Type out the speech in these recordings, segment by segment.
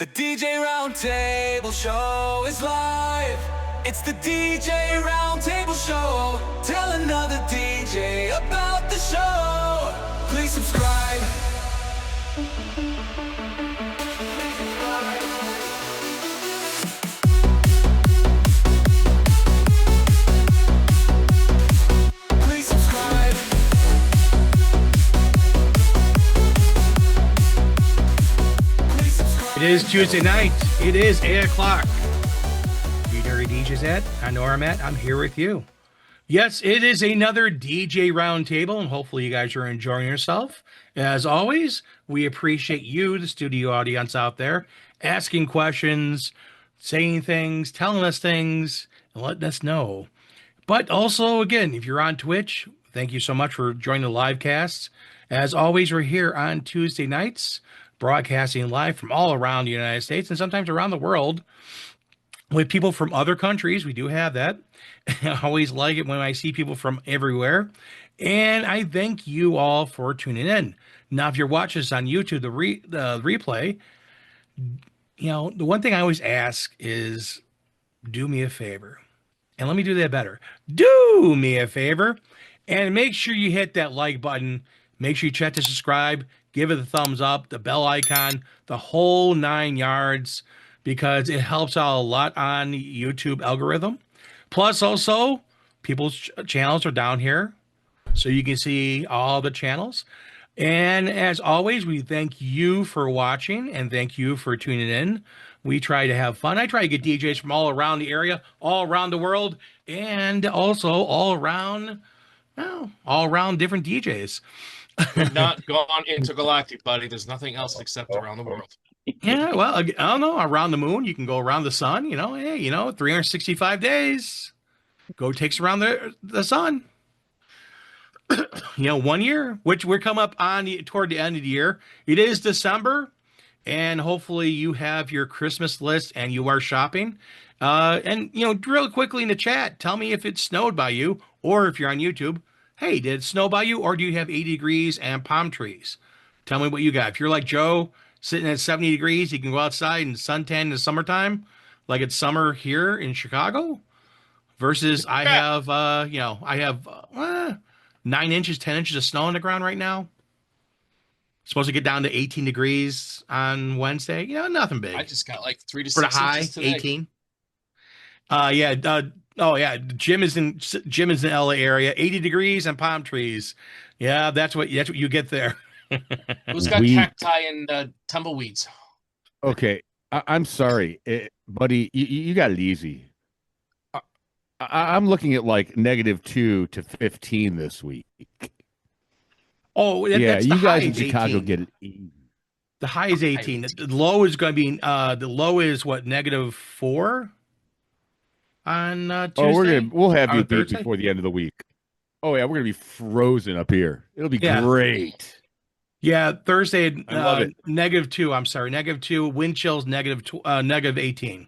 The DJ Roundtable Show is live. It's the DJ Roundtable Show. Tell another DJ about the show. Please subscribe. Please subscribe. Please subscribe. It is Tuesday night. It is 8 o'clock. You know where DJ's at? I know where I'm at. I'm here with you. Yes, it is another DJ Roundtable, and hopefully you guys are enjoying yourself. As always, we appreciate you, the studio audience out there, asking questions, saying things, telling us things, and letting us know. But also, again, if you're on Twitch, thank you so much for joining the live casts. As always, we're here on Tuesday nights, broadcasting live from all around the United States and sometimes around the world with people from other countries. We do have that. I always like it when I see people from everywhere. And I thank you all for tuning in. Now, if you're watching this on YouTube, the replay, you know, the one thing I always ask is do me a favor. And let me do that better. Do me a favor and make sure you hit that like button. Make sure you check to subscribe. Give it a thumbs up, the bell icon, the whole 9 yards, because it helps out a lot on the YouTube algorithm. Plus, also, people's channels are down here, so you can see all the channels. And as always, we thank you for watching and thank you for tuning in. We try to have fun. I try to get DJs from all around the area, all around the world, and also all around different DJs. Not gone intergalactic, buddy. There's nothing else except around the world. Yeah, well, I don't know. Around the moon, you can go around the sun. You know, hey, 365 days. Go takes around the sun. 1 year, which we're coming up on toward the end of the year. It is December, and hopefully you have your Christmas list and you are shopping. And real quickly in the chat, tell me if it snowed by you, or if you're on YouTube. Hey, did it snow by you, or do you have 80 degrees and palm trees? Tell me what you got. If you're like Joe, sitting at 70 degrees, you can go outside and suntan in the summertime, like it's summer here in Chicago, versus I have 9 inches, 10 inches of snow on the ground right now. Supposed to get down to 18 degrees on Wednesday. Nothing big. I just got like 3 to For the 6 high, inches today. 18. Jim is in the LA area, 80 degrees and palm trees. Yeah, that's what you get there. Who's got cacti and tumbleweeds? Okay, I'm sorry, buddy. You got it easy. I'm looking at like -2 to 15 this week. Oh, that's you guys in 18. Chicago get it easy. The high is 18. The low is going to be the low is what, -4 on Tuesday. We'll have you beat Thursday? before the end of the week. Oh yeah, we're gonna be frozen up here. It'll be great. Yeah, Thursday I love it. -2. I'm sorry, -2. Wind chills -18.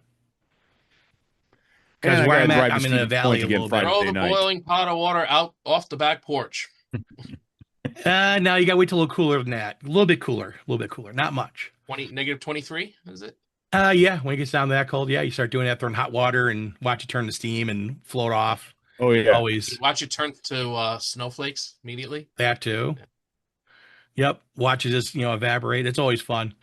Because And I where gotta I'm at, drive to I'm in a Stevens valley Point a again little Friday bit. Throw the night. boiling pot of water out off the back porch. Now you got to wait till a little cooler than that. A little bit cooler. Not much. -23, is it? Yeah, when it gets down to that cold, you start doing that, throwing hot water and watch it turn to steam and float off. Oh yeah, Always Watch it turn to snowflakes immediately. that too. Yep, watch it just evaporate. It's always fun.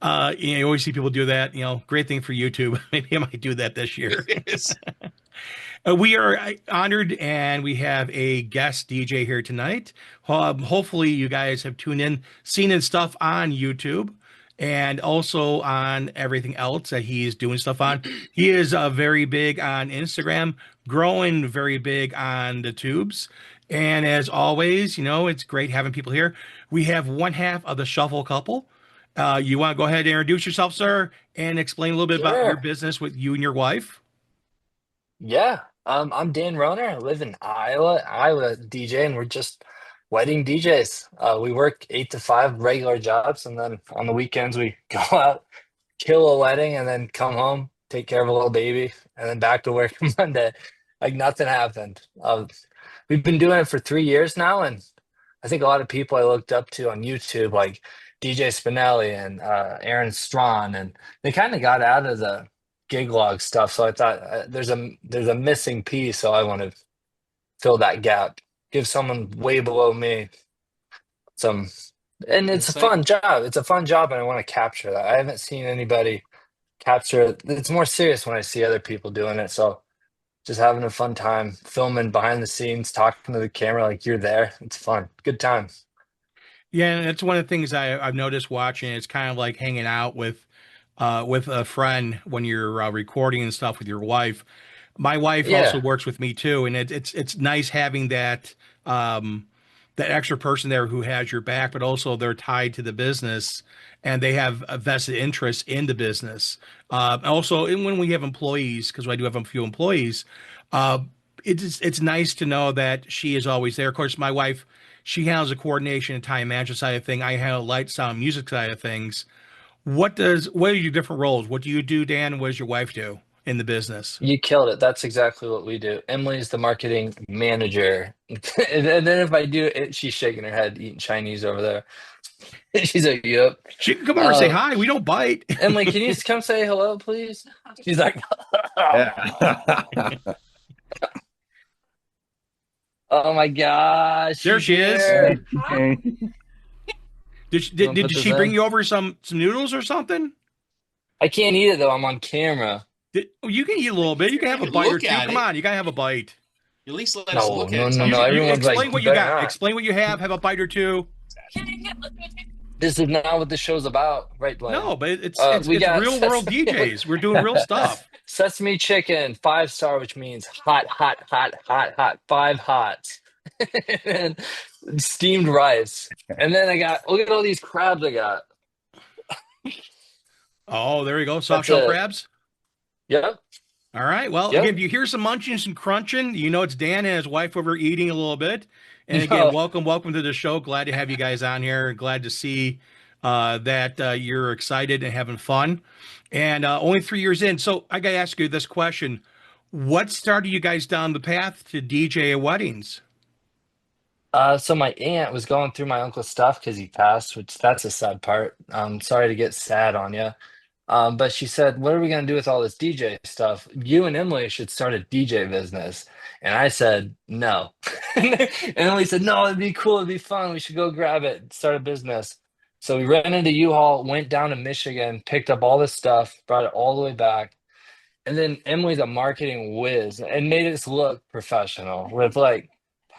You always see people do that. Great thing for YouTube. Maybe I might do that this year. Yes. We are honored, and we have a guest DJ here tonight. Hopefully, you guys have tuned in, seen his stuff on YouTube, and also on everything else that he's doing stuff on. He is very big on Instagram, growing very big on the tubes. And as always, it's great having people here. We have one half of the Shuffle couple. You want to go ahead and introduce yourself, sir, and explain a little bit about your business with you and your wife? Yeah, I'm Dan Roner. I live in Iowa DJ, and we're just wedding DJs. We work 8 to 5 regular jobs, and then on the weekends we go out, kill a wedding, and then come home, take care of a little baby, and then back to work Monday. Like nothing happened. We've been doing it for 3 years now, and I think a lot of people I looked up to on YouTube, like DJ Spinelli and Aaron Strawn, and they kind of got out of the gig log stuff. So I thought there's a missing piece, so I want to fill that gap, give someone way below me some, and it's a Insight. fun job. It's a fun job, and I want to capture that. I haven't seen anybody capture it. It's more serious when I see other people doing it. So just having a fun time filming behind the scenes, talking to the camera like you're there. It's fun. Good time. Yeah, and that's one of the things I've noticed watching. It's kind of like hanging out with a friend when you're recording and stuff with your wife. My wife also Yeah. works with me too, and it's nice having that extra person there who has your back, but also they're tied to the business and they have a vested interest in the business. Also, and when we have employees, because I do have a few employees, uh, it's nice to know that she is always there. Of course, my wife, she handles the coordination and time management side of thing. I handle light, sound, music side of things. What are your different roles? What do you do, Dan? What does your wife do in the business? You killed it. That's exactly what we do. Emily's the marketing manager. And then if I do it, she's shaking her head, eating Chinese over there. She's like, yep. She can come over and say hi. We don't bite. Emily, can you come say hello, please? She's like, Yeah. oh my gosh. There she's she is. here. Did Put this she bring in. you over some noodles or something? I can't eat it though. I'm on camera. You can eat a little bit. You can have a You bite or look two. at Come it. on, you gotta have a bite. At least let us No, look no, at it. no, Tell no. us- Everyone's like, Explain what you better got. not. Explain what you have. Have a bite or two. This is not what the show's about, right, Blaine? No, but it's We got real world DJs. We're doing real stuff. sesame chicken, 5-star, which means hot, hot, hot, hot, hot, 5 hots. And steamed rice. And then I got, look at all these crabs I got. Oh, there you go. Soft That's shell it. crabs. Yep. All right. Well, Yep. again, if you hear some munching, some crunching, you know it's Dan and his wife over eating a little bit. And No. again, welcome to the show. Glad to have you guys on here. Glad to see that you're excited and having fun. And only 3 years in. So I got to ask you this question. What started you guys down the path to DJ at weddings? So my aunt was going through my uncle's stuff because he passed, which that's a sad part. Sorry to get sad on you. But she said, "What are we gonna do with all this DJ stuff? You and Emily should start a DJ business." And I said, "No." And Emily said, "No, it'd be cool. It'd be fun. We should go grab it, start a business." So we rented a U-Haul, went down to Michigan, picked up all this stuff, brought it all the way back. And then Emily's a marketing whiz and made us look professional with like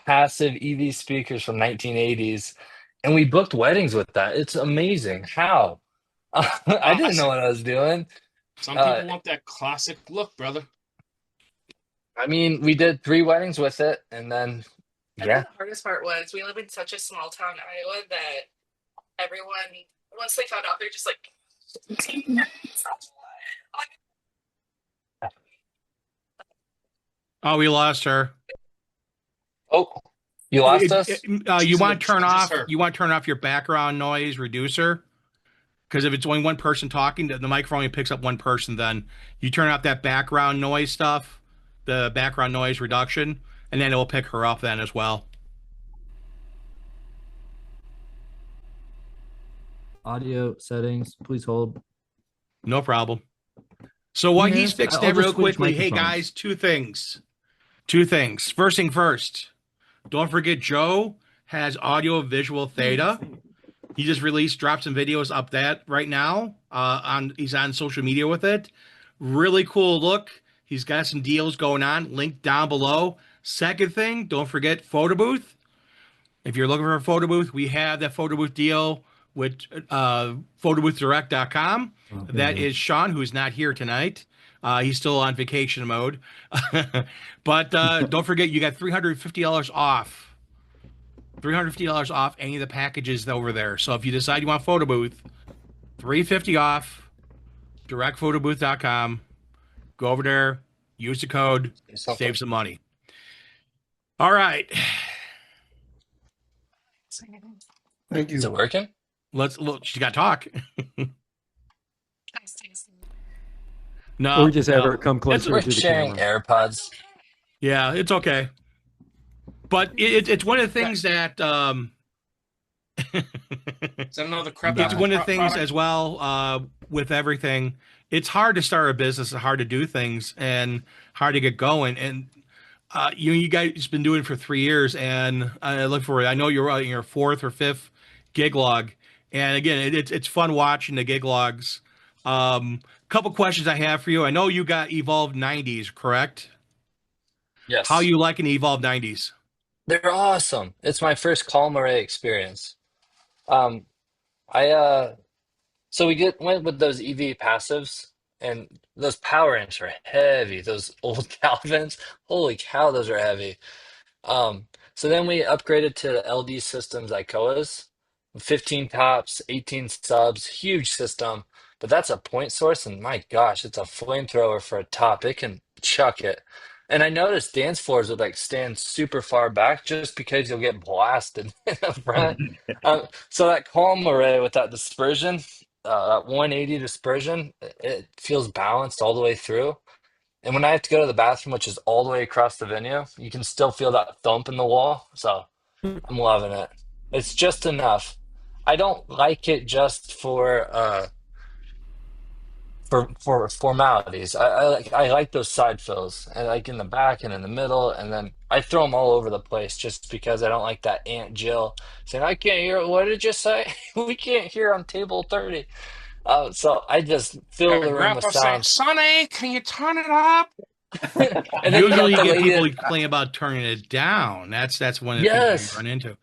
passive EV speakers from 1980s. And we booked weddings with that. It's amazing. How? I didn't know what I was doing. Some people want that classic look, brother. I mean, we did 3 weddings with it, and then I yeah, think the hardest part was we live in such a small town, Iowa, that everyone, once they found out, they're just like, Oh, we lost her. oh, you lost us. You want to turn She's off? her. You want to turn off your background noise reducer? Because if it's only one person talking, the microphone only picks up one person. Then you turn off that background noise stuff, the background noise reduction, and then it will pick her up then as well. Audio settings, please hold. No problem. So while he's Yeah, fixing I'll it real just switch quickly, hey microphones. guys, two things. First thing first, don't forget Joe has audio visual theta. He just dropped some videos up that right now. He's on social media with it. Really cool look. He's got some deals going on. Link down below. Second thing, don't forget photo booth. If you're looking for a photo booth, we have that photo booth deal with photoboothdirect.com. That is Sean, who's not here tonight. He's still on vacation mode. But don't forget, you got $350 off. $350 off any of the packages over there. So if you decide you want photo booth, $350 off, directphotobooth.com. Go over there, use the code, save some money. All right. Thank Is you. it working? Let's look. She got to talk. No. Or just have no. her come closer We're to the sharing camera. AirPods. Yeah, it's okay. But it's one of the things that Is that another crap It's apple one of the things product? as well, with everything. It's hard to start a business, it's hard to do things, and hard to get going. And you guys been doing it for 3 years, and I look for it. I know you're on your fourth or fifth gig log, and again, it's fun watching the gig logs. Couple questions I have for you. I know you got Evolved 90s, correct? How Yes, you liking Evolved 90s? they're awesome. It's my first column array experience. Um, I So we get went with those EV passives, and those power amps are heavy. Those old Calvins, holy cow, those are heavy. So then we upgraded to LD Systems ICOAs, 15 tops, 18 subs, huge system. But that's a point source, and my gosh, it's a flamethrower for a top. It can chuck it. And I noticed dance floors would like stand super far back just because you'll get blasted in the front. So that calm array with that dispersion, that 180 dispersion, it feels balanced all the way through. And when I have to go to the bathroom, which is all the way across the venue, you can still feel that thump in the wall. So I'm loving it. It's just enough. I don't like it just for formalities. I like those side fills. I like in the back and in the middle, and then I throw them all over the place just because I don't like that Aunt Jill saying, "I can't hear. What did you say? We can't hear on table 30." So I just fill the And room with Grandpa saying, sound. Sonny, can you turn it up? And then you got Usually, you the get lady people that, complaining about turning it down. That's one of the things we yes. run into.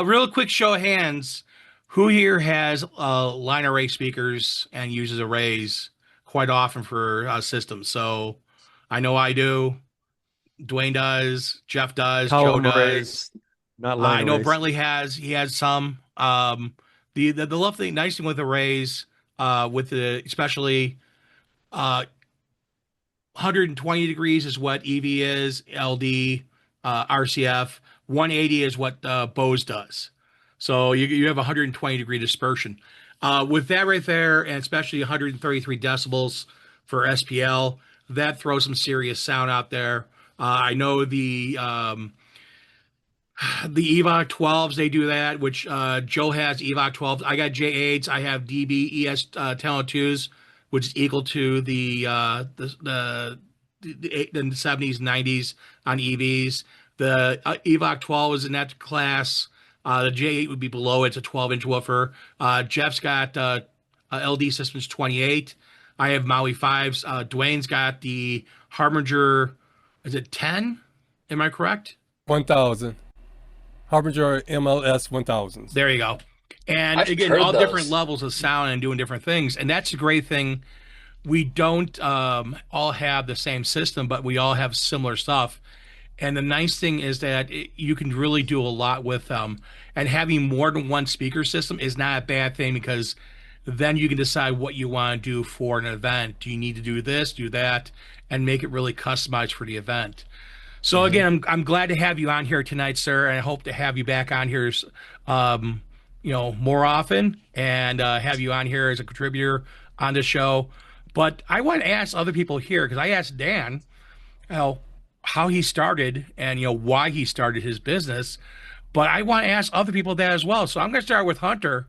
Real quick show of hands. Who here has line array speakers and uses arrays quite often for systems? So I know I do. Dwayne does. Jeff does. Joe Column does. arrays, not line I know arrays. Brentley has. He has some. The lovely nice thing with arrays, with the especially 120 degrees is what EV is, LD, RCF. 180 is what Bose does. So you have 120 degree dispersion. With that right there, and especially 133 decibels for SPL, that throws some serious sound out there. I know the Evoc 12s, they do that, which Joe has Evoc 12s. I got J8s. I have DB ES 1002s, which is equal to the 70s, 90s on EVs. The Evoc 12 is in that class. The J8 would be below it. It's a 12-inch woofer. Jeff's got LD Systems 28. I have Maui 5s. Dwayne's got the Harbinger, is it 10? Am I correct? 1000. Harbinger MLS 1000s. There you go. And I've again, heard all different those. levels of sound and doing different things. And that's a great thing. We don't all have the same system, but we all have similar stuff. And the nice thing is that you can really do a lot with them. And having more than one speaker system is not a bad thing because then you can decide what you want to do for an event. Do you need to do this, do that, and make it really customized for the event? So Hmm. again, I'm glad to have you on here tonight, sir, and I hope to have you back on here, um, more often, and have you on here as a contributor on the show. But I want to ask other people here because I asked Dan, you know, how he started and why he started his business, but I want to ask other people that as well. So I'm going to start with Hunter.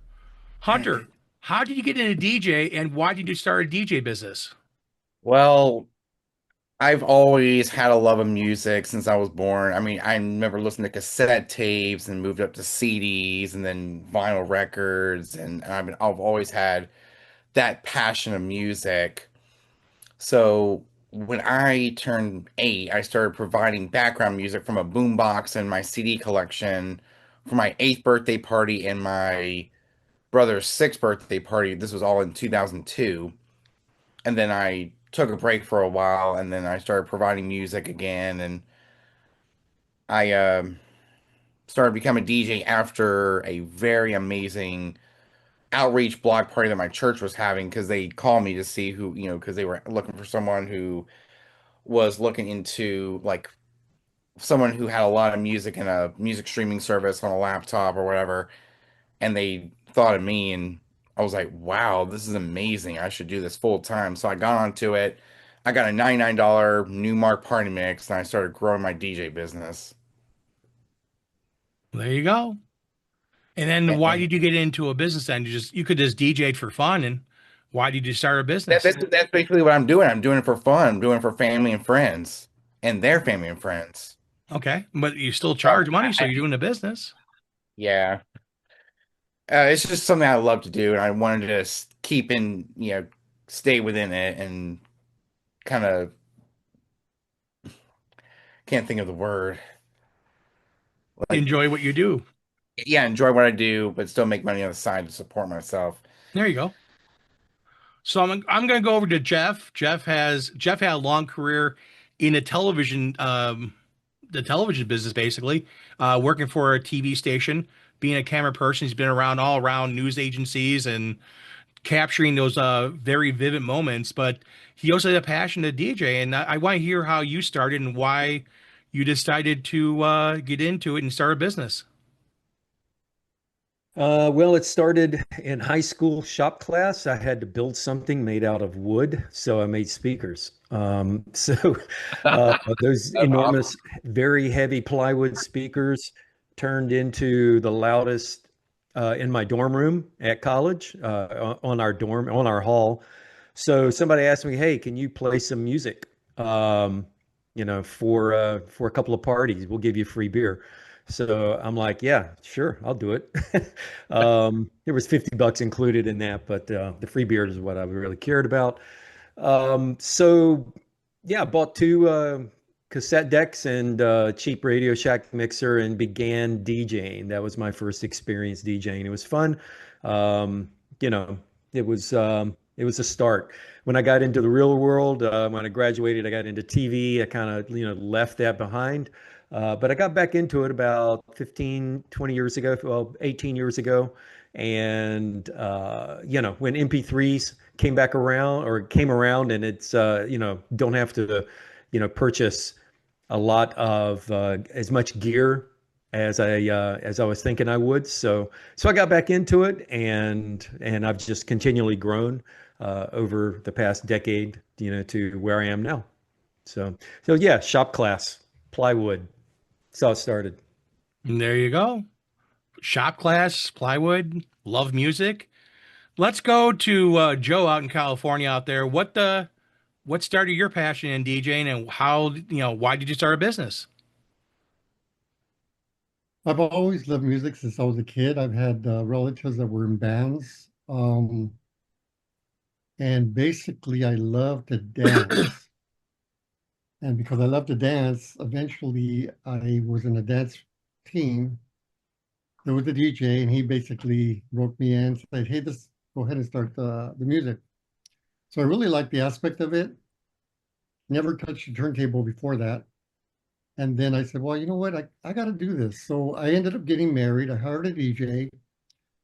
Hunter, how did you get into DJ, and why did you start a DJ business? Well, I've always had a love of music since I was born. I mean, I remember listening to cassette tapes and moved up to CDs and then vinyl records. And I've always had that passion of music. So when I turned 8, I started providing background music from a boombox in my CD collection for my 8th birthday party and my brother's 6th birthday party. This was all in 2002. And then I took a break for a while, and then I started providing music again, and I started becoming a DJ after a very amazing outreach block party that my church was having because they called me to see who, because they were looking for someone who was looking into like someone who had a lot of music in a music streaming service on a laptop or whatever, and they thought of me, and I was like, wow, this is amazing. I should do this full time. So I got onto it. I got a $99 Newmark party mix, and I started growing my DJ business. There you go. And then why And did you get into a business then? You could just DJ for fun, and why did you start a that, business? that's basically what I'm doing. I'm doing it for fun. I'm doing it for family and friends and their family and friends. Okay, but you still So charge money, so you're doing a business. yeah, it's just something I love to do, and I wanted to keep in, stay within it, and kind of can't think of the word. Like, Enjoy what you do. yeah, enjoy what I do, but still make money on the side to support myself. There you go. So I'm going to go over to Jeff. Jeff had a long career in the television business, basically, working for a TV station, being a camera person. He's been around all around news agencies and capturing those very vivid moments. But he also had a passion to DJ, and I want to hear how you started and why you decided to get into it and start a business. Well, it started in high school shop class. I had to build something made out of wood, so I made speakers. So those That's awesome. enormous, very heavy plywood speakers turned into the loudest in my dorm room at college, on our dorm, on our hall. So somebody asked me, "Hey, can you play some music? For a couple of parties, we'll give you free beer." So I'm like, "Yeah, sure, I'll do it." There was $50 included in that, but the free beer is what I really cared about. So yeah, I bought two cassette decks and cheap Radio Shack mixer and began DJing. That was my first experience DJing. It was fun. Um, you know, it was a start. When I got into the real world, when I graduated, I got into TV. I kind of, left that behind. But I got back into it about 15, 20 years ago, well, 18 years ago. And, when MP3s came around and it's, don't have to, purchase a lot of as much gear as I was thinking I would. So I got back into it, and I've just continually grown over the past decade, to where I am now. So yeah, shop class, plywood. That's how it started. And there you go. Shop class, plywood, love music. Let's go to Joe out in California out there. What started your passion in DJing and why did you start a business? I've always loved music since I was a kid. I've had relatives that were in bands. And basically, I love to dance. And because I love to dance, eventually I was in a dance team. There was a DJ, and he basically wrote me in and said, "Hey, just go ahead and start the music." So I really liked the aspect of it. Never touched a turntable before that. And then I said, well, you know what? I got to do this. So I ended up getting married. I hired a DJ.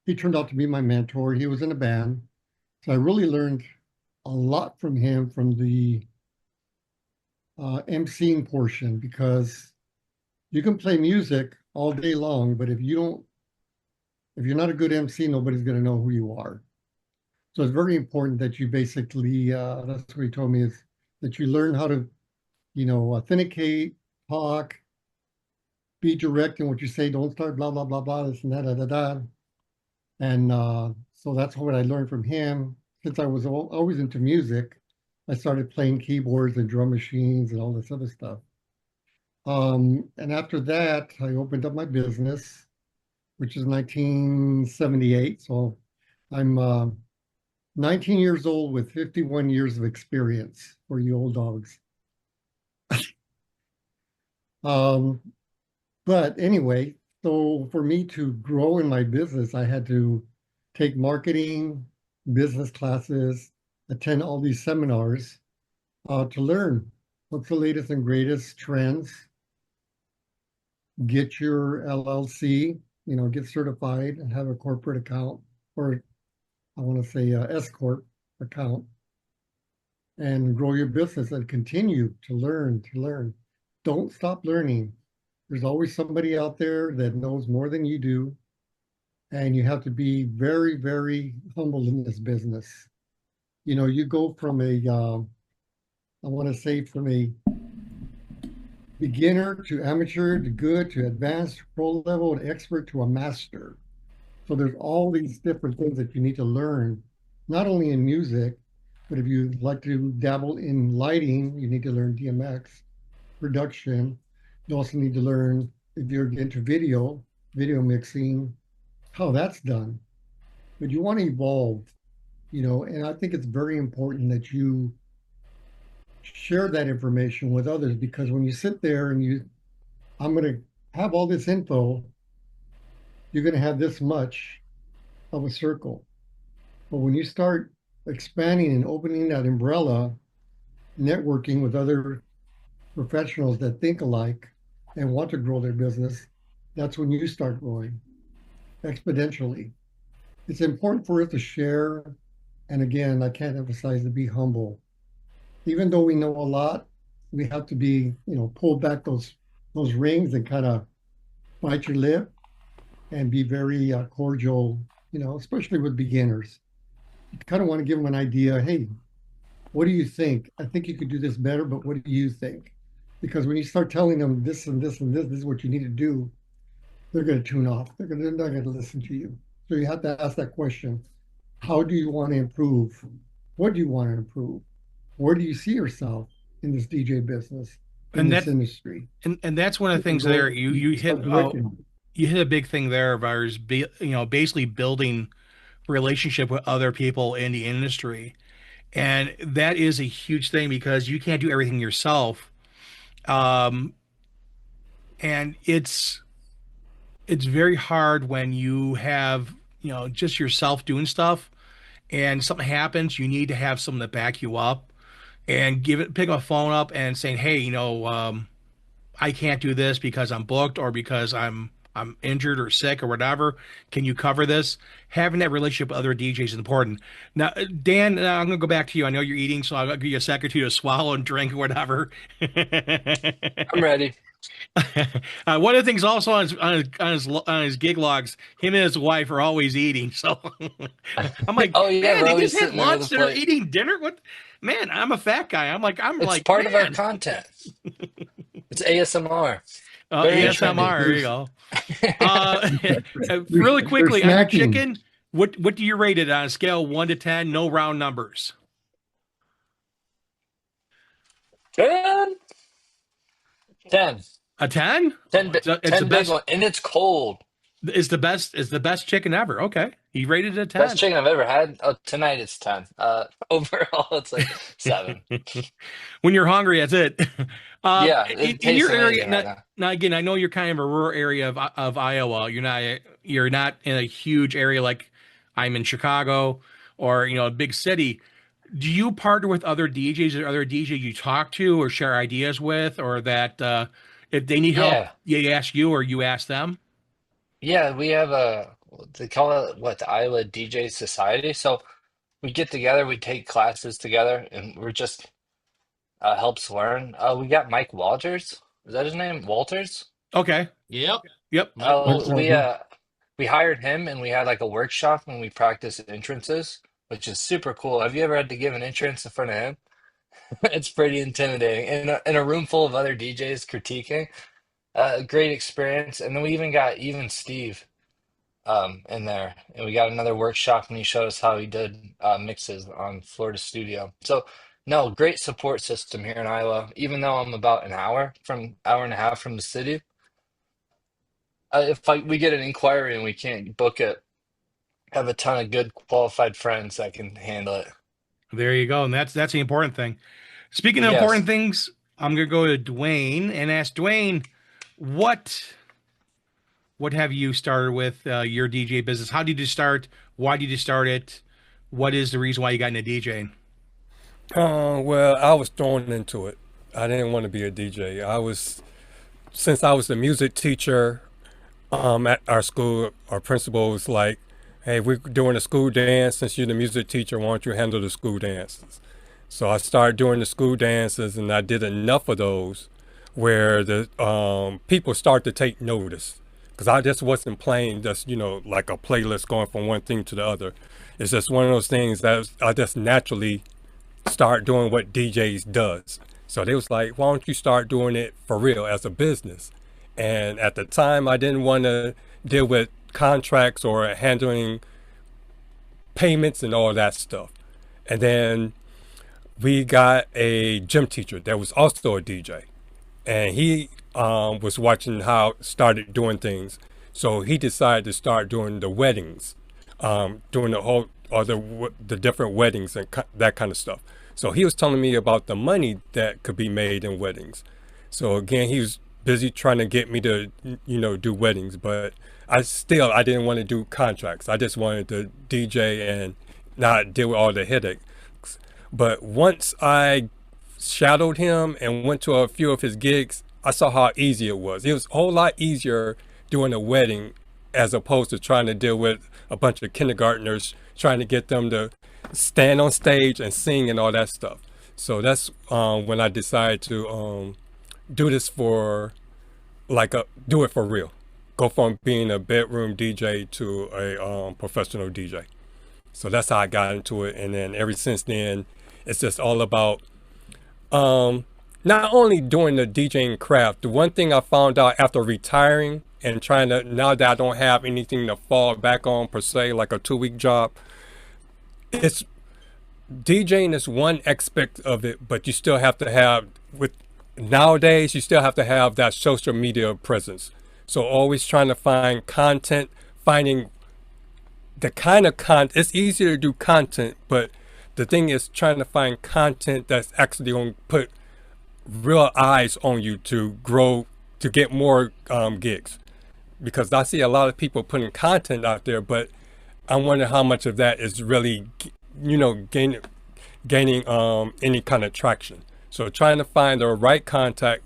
He turned out to be my mentor. He was in a band. So I really learned a lot from him from the emceeing portion, because you can play music all day long, but if you're not a good MC, nobody's going to know who you are. So it's very important that you basically, that's what he told me, is that you learn how to, authenticate, talk, be direct in what you say. Don't start blah, blah, blah, blah, this and that, da, da, da. And so that's what I learned from him. Since I was always into music, I started playing keyboards and drum machines and all this other stuff. And after that, I opened up my business, which is 1978. So I'm 19 years old with 51 years of experience for you old dogs. But anyway, so for me to grow in my business, I had to take marketing, business classes, attend all these seminars to learn what's the latest and greatest trends, get your LLC, get certified and have a corporate account, or I want to say S Corp account, and grow your business and continue to learn, to learn. Don't stop learning. There's always somebody out there that knows more than you do. And you have to be very, very humble in this business. You go from I want to say from a beginner to amateur to good to advanced, pro level to expert to a master. So there's all these different things that you need to learn, not only in music, but if you like to dabble in lighting, you need to learn DMX, production. You also need to learn, if you're into video mixing, how that's done. But you want to evolve, and I think it's very important that you share that information with others, because when you sit there and I'm going to have all this info, you're going to have this much of a circle. But when you start expanding and opening that umbrella, networking with other professionals that think alike and want to grow their business, that's when you start growing exponentially. It's important for us to share. And again, I can't emphasize to be humble. Even though we know a lot, we have to be, pull back those rings and kind of bite your lip and be very cordial, especially with beginners. You kind of want to give them an idea. Hey, what do you think? I think you could do this better, but what do you think? Because when you start telling them this and this and this is what you need to do, they're going to tune off. They're not going to listen to you. So you have to ask that question. How do you want to improve? What do you want to improve? Where do you see yourself in this DJ business, in this industry? And that's one of the things there. You hit a big thing there of ours, basically building relationship with other people in the industry. And that is a huge thing because you can't do everything yourself. And it's very hard when you have, just yourself doing stuff and something happens, you need to have someone to back you up and pick a phone up and saying, hey, I can't do this because I'm booked or because I'm injured or sick or whatever. Can you cover this? Having that relationship with other DJs is important. Now, Dan, I'm going to go back to you. I know you're eating, so I'll give you a second or two to swallow and drink or whatever. I'm ready. One of the things also on his gig logs, him and his wife are always eating. So I'm like, oh yeah, man, they just had sitting there with lunch a and are plate. eating dinner. What? Man, I'm a fat guy. It's part of our content. It's ASMR. ASMR. There you go. Really quickly on your chicken, what do you rate it on a scale of 1 to 10? No round numbers. 10. 10. A 10? 10. It's the big best one, and it's cold. It's the best chicken ever. Okay, he rated it a 10. Best chicken I've ever had. Oh, tonight it's 10. Overall, it's like 7. When you're hungry, that's it. Yeah, in your area now, again, I know you're kind of a rural area of Iowa. You're not in a huge area like I'm in Chicago or a big city. Do you partner with other DJs or other DJs you talk to or share ideas with, or that if they need help, they ask you or you ask them? Yeah, we have they call it the Iowa DJ Society. So we get together, we take classes together, and we're just helps learn. We got Mike Walters. Is that his name? Walters? Okay. Yep. We hired him, and we had like a workshop when we practiced entrances, which is super cool. Have you ever had to give an entrance in front of him? It's pretty intimidating. In a room full of other DJs critiquing. Great experience. And then we even got Steve in there. And we got another workshop and he showed us how he did mixes on Florida Studio. So no, great support system here in Iowa, even though I'm about an hour and a half from the city. If we get an inquiry and we can't book it, have a ton of good qualified friends that can handle it. There you go. And that's the important thing. Speaking of important things, I'm going to go to Dwayne and ask Dwayne, what have you started with your DJ business? How did you start? Why did you start it? What is the reason why you got into DJing? Well, I was thrown into it. I didn't want to be a DJ. Since I was the music teacher at our school, our principal was like, hey, we're doing a school dance. Since you're the music teacher, why don't you handle the school dances? So I started doing the school dances, and I did enough of those where the people start to take notice, because I just wasn't playing just like a playlist going from one thing to the other. It's just one of those things that I just naturally start doing what DJs does. So they was like, why don't you start doing it for real as a business? And at the time, I didn't want to deal with contracts or handling payments and all that stuff. And then we got a gym teacher that was also a DJ, and he was watching how started doing things. So he decided to start doing the weddings, doing the whole or the different weddings and that kind of stuff. So he was telling me about the money that could be made in weddings. So again, he was busy trying to get me to do weddings, but I didn't want to do contracts. I just wanted to DJ and not deal with all the headaches. But once I shadowed him and went to a few of his gigs, I saw how easy it was. It was a whole lot easier doing a wedding as opposed to trying to deal with a bunch of kindergartners, trying to get them to stand on stage and sing and all that stuff. So that's when I decided to do this for do it for real. Go from being a bedroom DJ to a professional DJ. So that's how I got into it. And then ever since then, it's just all about not only doing the DJing craft. The one thing I found out after retiring and now that I don't have anything to fall back on per se, like a 2-week job, it's DJing is one aspect of it, but you still have to have nowadays you still have to have that social media presence. So always trying to find content, finding the kind of content. It's easier to do content, but the thing is trying to find content that's actually going to put real eyes on you to grow, to get more gigs. Because I see a lot of people putting content out there, but I wonder how much of that is really, gaining any kind of traction. So trying to find the right content,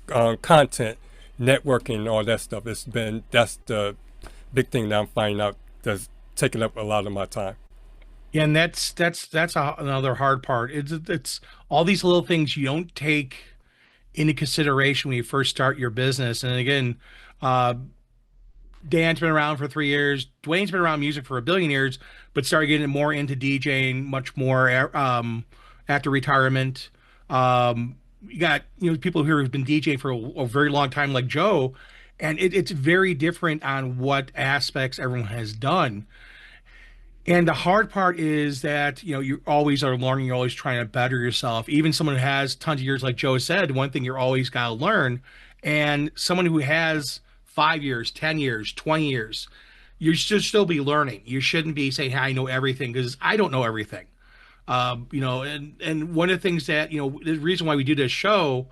networking, all that stuff. That's the big thing that I'm finding out that's taking up a lot of my time. Yeah, and that's another hard part. It's all these little things you don't take into consideration when you first start your business. And again, Dan's been around for 3 years. Dwayne's been around music for a billion years, but started getting more into DJing much more after retirement. You got people here who've been DJing for a very long time, like Joe, and it's very different on what aspects everyone has done. And the hard part is that, you always are learning, you're always trying to better yourself. Even someone who has tons of years, like Joe said, one thing you're always got to learn. And someone who has 5 years, 10 years, 20 years, you should still be learning. You shouldn't be saying, hey, I know everything, because I don't know everything. And one of the things that, the reason why we do this show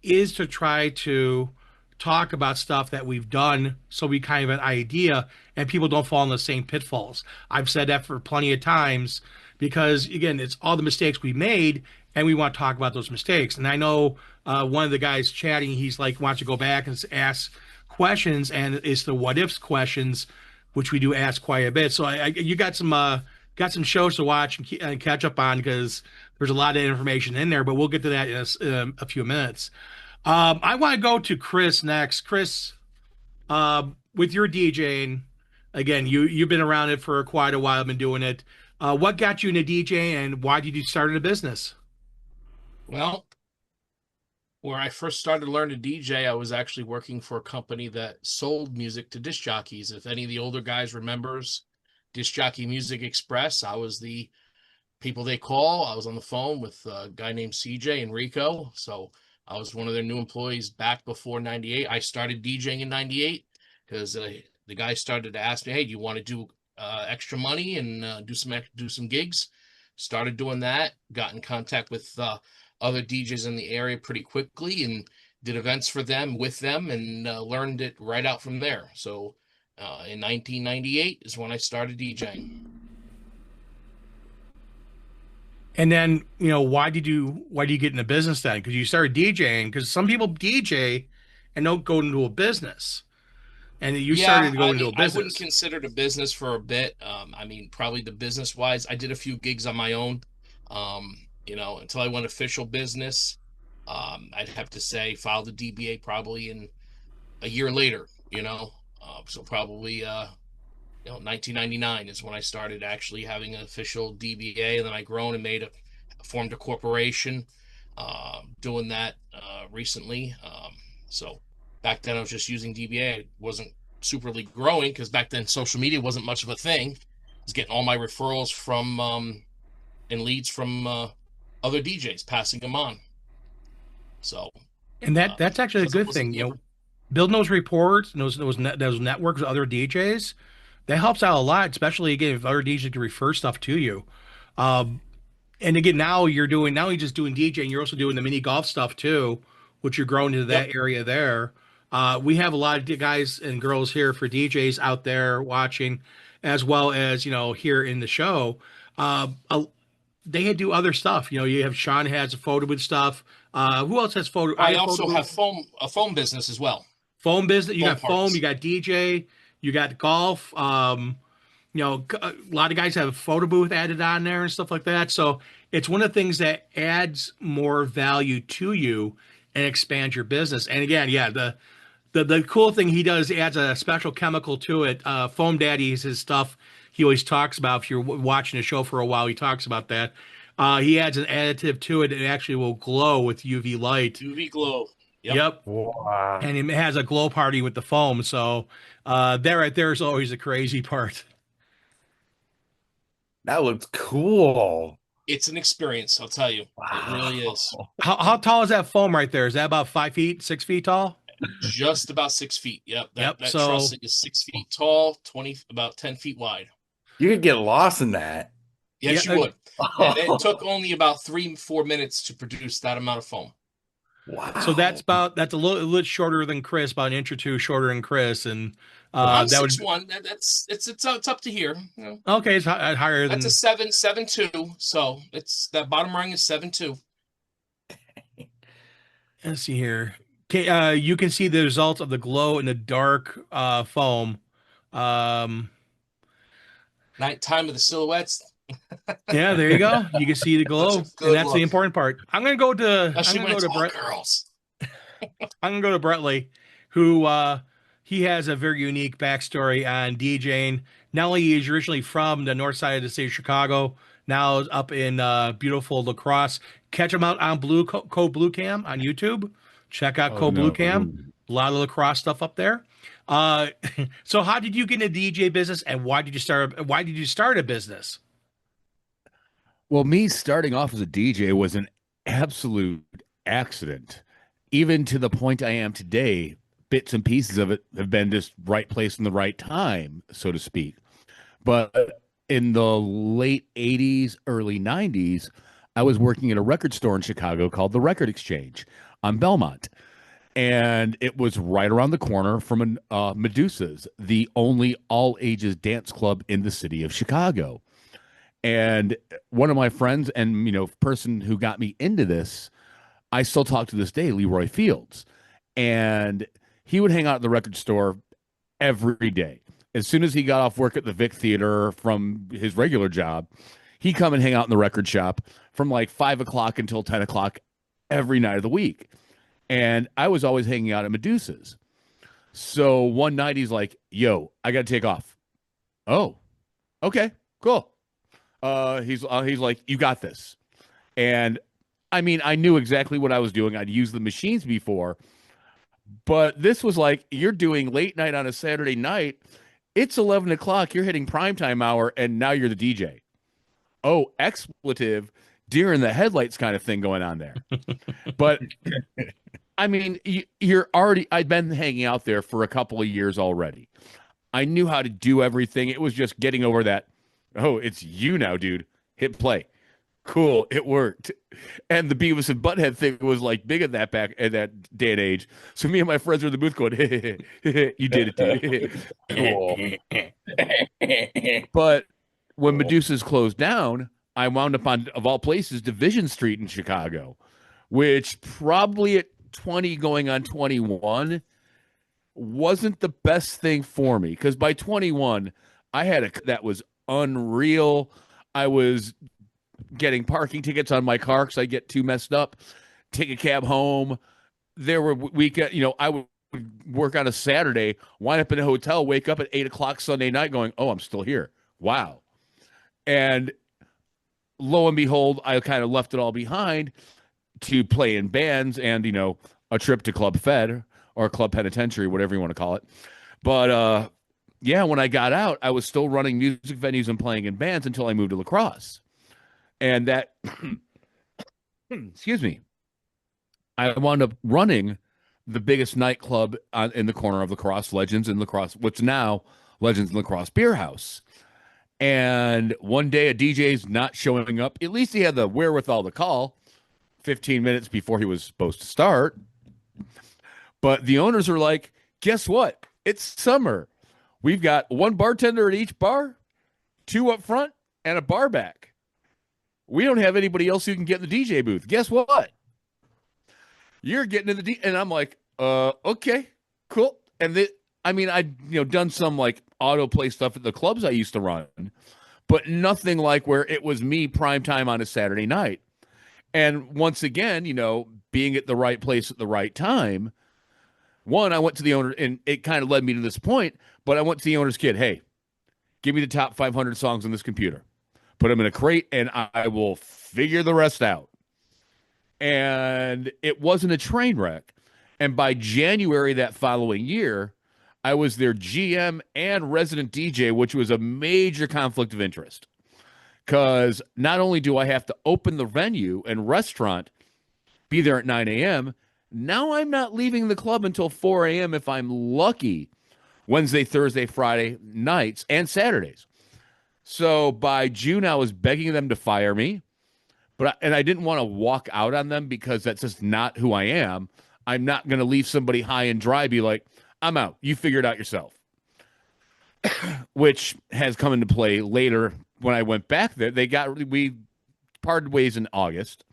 is to try to talk about stuff that we've done so we kind of have an idea and people don't fall in the same pitfalls. I've said that for plenty of times because, again, it's all the mistakes we made and we want to talk about those mistakes. And I know one of the guys chatting, he's like, wants to go back and ask questions, and it's the what ifs questions, which we do ask quite a bit. So you got some shows to watch and catch up on because there's a lot of information in there, but we'll get to that in a few minutes. I want to go to Chris next. Chris, with your DJing, again, you've been around it for quite a while, been doing it. What got you into DJing and why did you start a business? Well, where I first started learning to DJ, I was actually working for a company that sold music to disc jockeys. If any of the older guys remembers Disc Jockey Music Express, I was the people they call. I was on the phone with a guy named CJ and Rico. So I was one of their new employees back before 98. I started DJing in 98 because the guy started to ask me, hey, do you want to do extra money and do some gigs? Started doing that, got in contact with other DJs in the area pretty quickly and did events for them with them and learned it right out from there. So in 1998 is when I started DJing. And then, why did you get into business then? Because you started DJing, because some people DJ and don't go into a business. And you started to go into a business. I wouldn't consider it a business for a bit. Probably the business wise, I did a few gigs on my own. Until I went official business, I'd have to say filed a DBA probably in a year later, so probably 1999 is when I started actually having an official DBA, and then I grown and formed a corporation, doing that recently. So back then I was just using DBA. I wasn't superly growing, because back then social media wasn't much of a thing. I was getting all my referrals from and leads from other DJs, passing them on. So, And that's actually a because it good wasn't thing, you know, building those reports and those networks with other DJs, that helps out a lot, especially again if other DJs can refer stuff to you. Um, and again, now you're just doing DJ, and you're also doing the mini golf stuff too, which you're growing into Yep. that area there. We have a lot of guys and girls here for DJs out there watching, as well as here in the show. They do other stuff. You know, you have Sean has a photo booth stuff. Who else has photo? I I have photo also have booth. a phone business as well. Foam business. You Foam got foam. You parties. got DJ. You got golf. A lot of guys have a photo booth added on there and stuff like that. So it's one of the things that adds more value to you and expands your business. And again, yeah, the cool thing he does, he adds a special chemical to it. Foam Daddy is his stuff he always talks about. If you're watching the show for a while, he talks about that. He adds an additive to it. It actually will glow with UV light. UV glow. Yep. Wow. And it has a glow party with the foam. So that right there is always the crazy part. That looks cool. It's an experience, I'll tell you. It really is. How tall is that foam right there? Is that about 5 feet, 6 feet tall? Just about 6 feet. Yep. That So truss is 6 feet tall, about 10 feet wide. You could get lost in that. Yes, Yeah, you would. And it took only about 3-4 minutes to produce that amount of foam. Wow. so that's a little shorter than Chris, about an inch or two shorter than Chris, and I'm that would 6'1". It's up to here. You know, okay. It's higher than that's a 7'2". So it's that bottom ring is 7'2". let's see here. Okay, you can see the results of the glow in the dark foam. Nighttime of the silhouettes. Yeah, there you go. You can see the glow, That's a good and that's the look. important part. I'm gonna go to Especially when it's all girls. I'm gonna go to Bretley, who he has a very unique backstory on DJing. Not only is he originally from the north side of the state of Chicago, now is up in beautiful La Crosse. Catch him out on Code Blue Cam on YouTube. Check out Code Blue Cam. A lot of La Crosse stuff up there. So how did you get into the DJ business, and why did you start a business? Well, me starting off as a DJ was an absolute accident. Even to the point I am today, bits and pieces of it have been just right place in the right time, so to speak. But in the late 80s, early 90s, I was working at a record store in Chicago called the Record Exchange on Belmont. And it was right around the corner from Medusa's, the only all ages dance club in the city of Chicago. And one of my friends and, person who got me into this, I still talk to this day, Leroy Fields. And he would hang out at the record store every day. As soon as he got off work at the Vic Theater from his regular job, he'd come and hang out in the record shop from like 5 o'clock until 10 o'clock every night of the week. And I was always hanging out at Medusa's. So one night he's like, yo, I got to take off. Oh, okay, cool. He's like, you got this. And I mean, I knew exactly what I was doing. I'd used the machines before, but this was like, you're doing late night on a Saturday night. It's 11 o'clock. You're hitting primetime hour, and now you're the DJ. Oh, expletive, deer in the headlights kind of thing going on there. But I mean, I'd been hanging out there for a couple of years already. I knew how to do everything. It was just getting over that. Oh, it's you now, dude. Hit play. Cool. It worked. And the Beavis and Butthead thing was like big at that day and age. So me and my friends were in the booth going, you did it, dude. But when Medusa's closed down, I wound up on, of all places, Division Street in Chicago, which probably at 20 going on 21 wasn't the best thing for me. Because by 21, I had that was unreal. I was getting parking tickets on my car because I get too messed up. Take a cab home. There were weekend, I would work on a Saturday, wind up in a hotel, wake up at 8 o'clock Sunday night, going, "Oh, I'm still here. Wow!" And lo and behold, I kind of left it all behind to play in bands and a trip to Club Fed or Club Penitentiary, whatever you want to call it. But yeah, when I got out, I was still running music venues and playing in bands until I moved to lacrosse. And that, excuse me, I wound up running the biggest nightclub in the corner of lacrosse, Legends in Lacrosse, what's now Legends in Lacrosse Beer House. And one day a DJ's not showing up. At least he had the wherewithal to call 15 minutes before he was supposed to start. But the owners are like, guess what? It's summer. We've got one bartender at each bar, 2 up front, and a bar back. We don't have anybody else who can get in the DJ booth. Guess what? You're getting in the and I'm like, okay, cool. And I'd done some like autoplay stuff at the clubs I used to run, but nothing like where it was me prime time on a Saturday night. And once again, being at the right place at the right time. One, I went to the owner, and it kind of led me to this point, but I went to the owner's kid. Hey, give me the top 500 songs on this computer. Put them in a crate, and I will figure the rest out. And it wasn't a train wreck. And by January that following year, I was their GM and resident DJ, which was a major conflict of interest. Because not only do I have to open the venue and restaurant, be there at 9 a.m., now I'm not leaving the club until 4 a.m. if I'm lucky, Wednesday, Thursday, Friday nights, and Saturdays. So by June, I was begging them to fire me, and I didn't want to walk out on them because that's just not who I am. I'm not going to leave somebody high and dry, be like, I'm out. You figure it out yourself, which has come into play later when I went back there. We parted ways in August.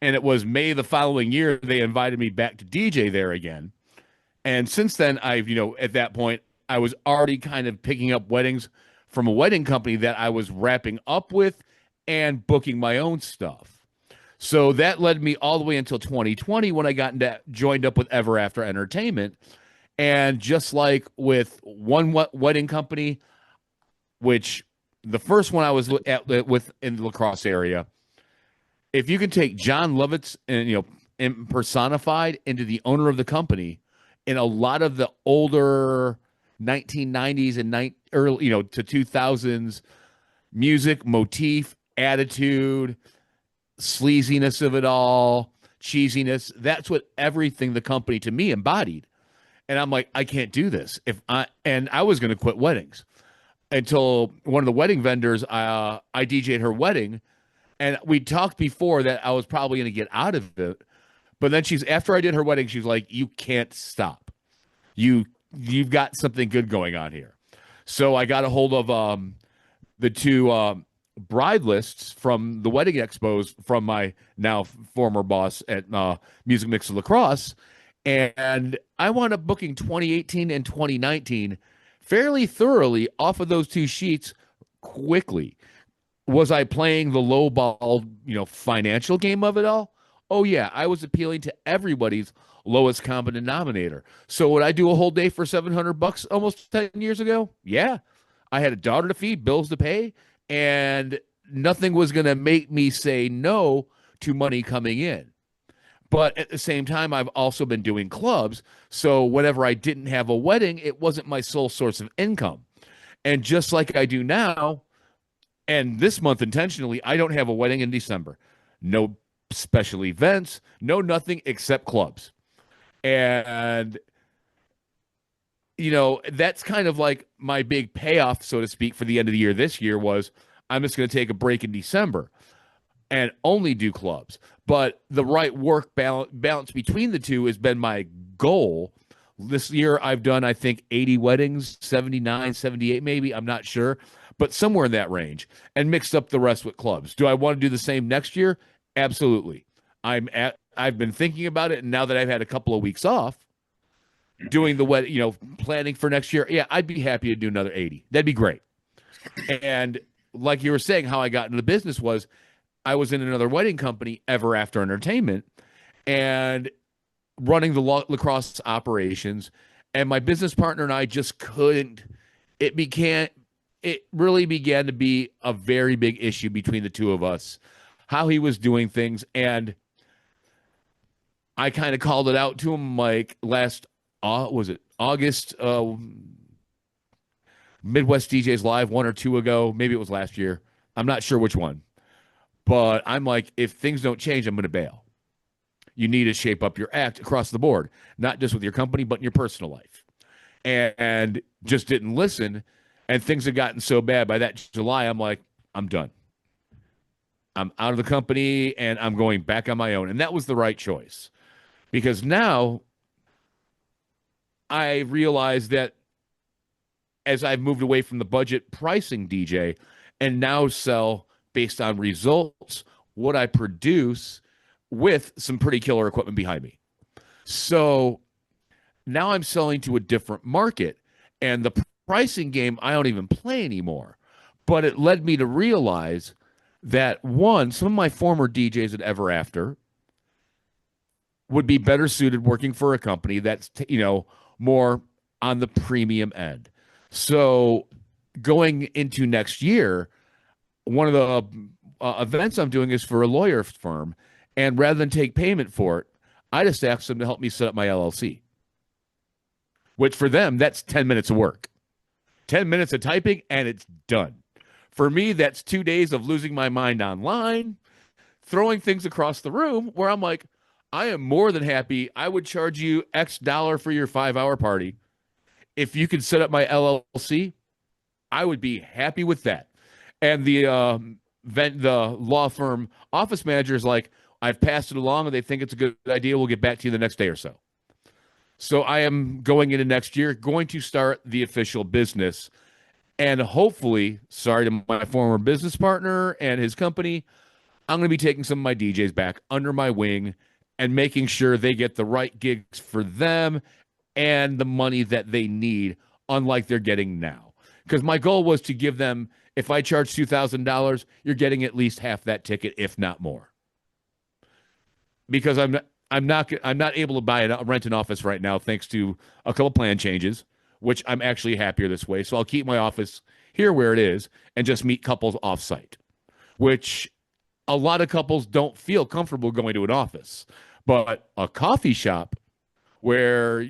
And it was May the following year, they invited me back to DJ there again. And since then, at that point, I was already kind of picking up weddings from a wedding company that I was wrapping up with and booking my own stuff. So that led me all the way until 2020 when I joined up with Ever After Entertainment. And just like with one wedding company, which the first one I was with in the lacrosse area, if you can take John Lovitz and personified into the owner of the company, in a lot of the older 1990s and early to 2000s music motif, attitude, sleaziness of it all, cheesiness, that's what everything the company to me embodied. And I'm like, I can't do this. And I was going to quit weddings until one of the wedding vendors, I DJ'd her wedding. And we talked before that I was probably going to get out of it. But then after I did her wedding, she's like, you can't stop. You've got something good going on here. So I got a hold of the 2 bride lists from the wedding expos from my now former boss at Music Mix of Lacrosse. And I wound up booking 2018 and 2019 fairly thoroughly off of those 2 sheets quickly. Was I playing the low ball, financial game of it all? Oh, yeah. I was appealing to everybody's lowest common denominator. So would I do a whole day for $700 almost 10 years ago? Yeah. I had a daughter to feed, bills to pay, and nothing was going to make me say no to money coming in. But at the same time, I've also been doing clubs. So whenever I didn't have a wedding, it wasn't my sole source of income. And just like I do now, and this month intentionally, I don't have a wedding in December. No special events, no nothing except clubs. And, that's kind of like my big payoff, so to speak, for the end of the year this year was I'm just going to take a break in December and only do clubs. But the right work balance between the two has been my goal. This year I've done, I think, 80 weddings, 79, 78 maybe. I'm not sure. But somewhere in that range, and mixed up the rest with clubs. Do I want to do the same next year? Absolutely. I've been thinking about it, and now that I've had a couple of weeks off, doing the wedding, planning for next year, yeah, I'd be happy to do another 80. That'd be great. And like you were saying, how I got into the business was I was in another wedding company, Ever After Entertainment, and running the lacrosse operations, and my business partner and I just couldn't. It really began to be a very big issue between the two of us, how he was doing things. And I kind of called it out to him like last was it August Midwest DJs Live 1 or 2 ago. Maybe it was last year. I'm not sure which one. But I'm like, if things don't change, I'm going to bail. You need to shape up your act across the board, not just with your company, but in your personal life. And just didn't listen. And things had gotten so bad by that July, I'm like, I'm done. I'm out of the company and I'm going back on my own. And that was the right choice. Because now I realize that as I've moved away from the budget pricing DJ and now sell based on results, what I produce with some pretty killer equipment behind me. So now I'm selling to a different market, and the pricing game I don't even play anymore. But it led me to realize that, one, some of my former DJs at Ever After would be better suited working for a company that's, more on the premium end. So going into next year, one of the events I'm doing is for a lawyer firm. And rather than take payment for it, I just asked them to help me set up my LLC, which for them, that's 10 minutes of work. 10 minutes of typing, and it's done. For me, that's 2 days of losing my mind online, throwing things across the room where I'm like, I am more than happy. I would charge you X dollar for your 5-hour party. If you could set up my LLC, I would be happy with that. And the law firm office manager is like, I've passed it along and they think it's a good idea. We'll get back to you the next day or so. So I am going into next year, going to start the official business. And hopefully, sorry to my former business partner and his company, I'm going to be taking some of my DJs back under my wing and making sure they get the right gigs for them and the money that they need, unlike they're getting now. Because my goal was to give them, if I charge $2,000, you're getting at least half that ticket, if not more. Because I'm not able to rent an office right now, thanks to a couple plan changes, which I'm actually happier this way. So I'll keep my office here where it is and just meet couples off-site, which a lot of couples don't feel comfortable going to an office. But a coffee shop where,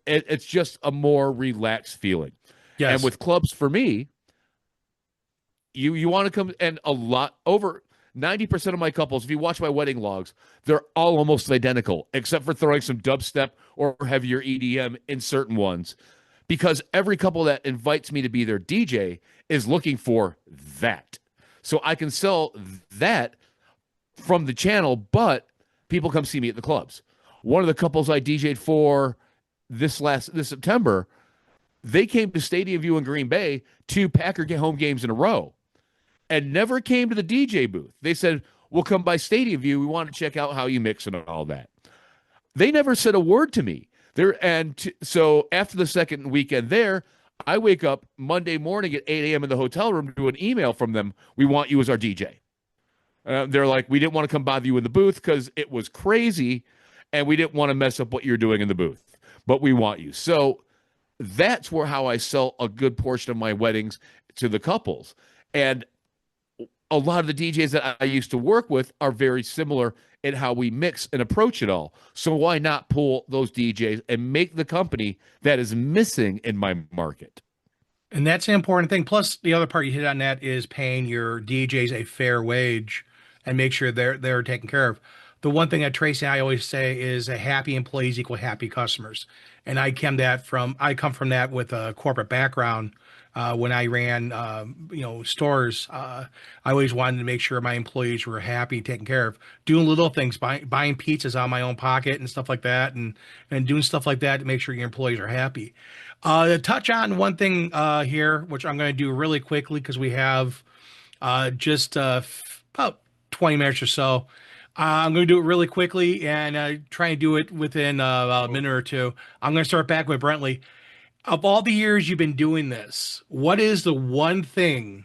it's just a more relaxed feeling. Yes. And with clubs, for me, you want to come, and over 90% of my couples, if you watch my wedding logs, they're all almost identical, except for throwing some dubstep or heavier EDM in certain ones. Because every couple that invites me to be their DJ is looking for that. So I can sell that from the channel, but people come see me at the clubs. One of the couples I DJ'd for this September, they came to Stadium View in Green Bay, 2 Packer home games in a row, and never came to the DJ booth. They said, we'll come by Stadium View. We want to check out how you mix and all that. They never said a word to me. So after the second weekend there, I wake up Monday morning at 8 a.m. in the hotel room to an email from them. We want you as our DJ. They're like, we didn't want to come bother you in the booth because it was crazy, and we didn't want to mess up what you're doing in the booth, but we want you. So that's how I sell a good portion of my weddings to the couples. And a lot of the DJs that I used to work with are very similar in how we mix and approach it all. So why not pull those DJs and make the company that is missing in my market? And that's an important thing. Plus, the other part you hit on that is paying your DJs a fair wage and make sure they're taken care of. The one thing that Tracy and I always say is a happy employees equal happy customers. And I come from that with a corporate background. When I ran, stores, I always wanted to make sure my employees were happy, taken care of, doing little things, buying pizzas out of my own pocket and stuff like that, and doing stuff like that to make sure your employees are happy. To touch on one thing here, which I'm going to do really quickly because we have just about 20 minutes or so. I'm going to do it really quickly and try and do it within about a minute or two. I'm going to start back with Brentley. Of all the years you've been doing this, what is the one thing,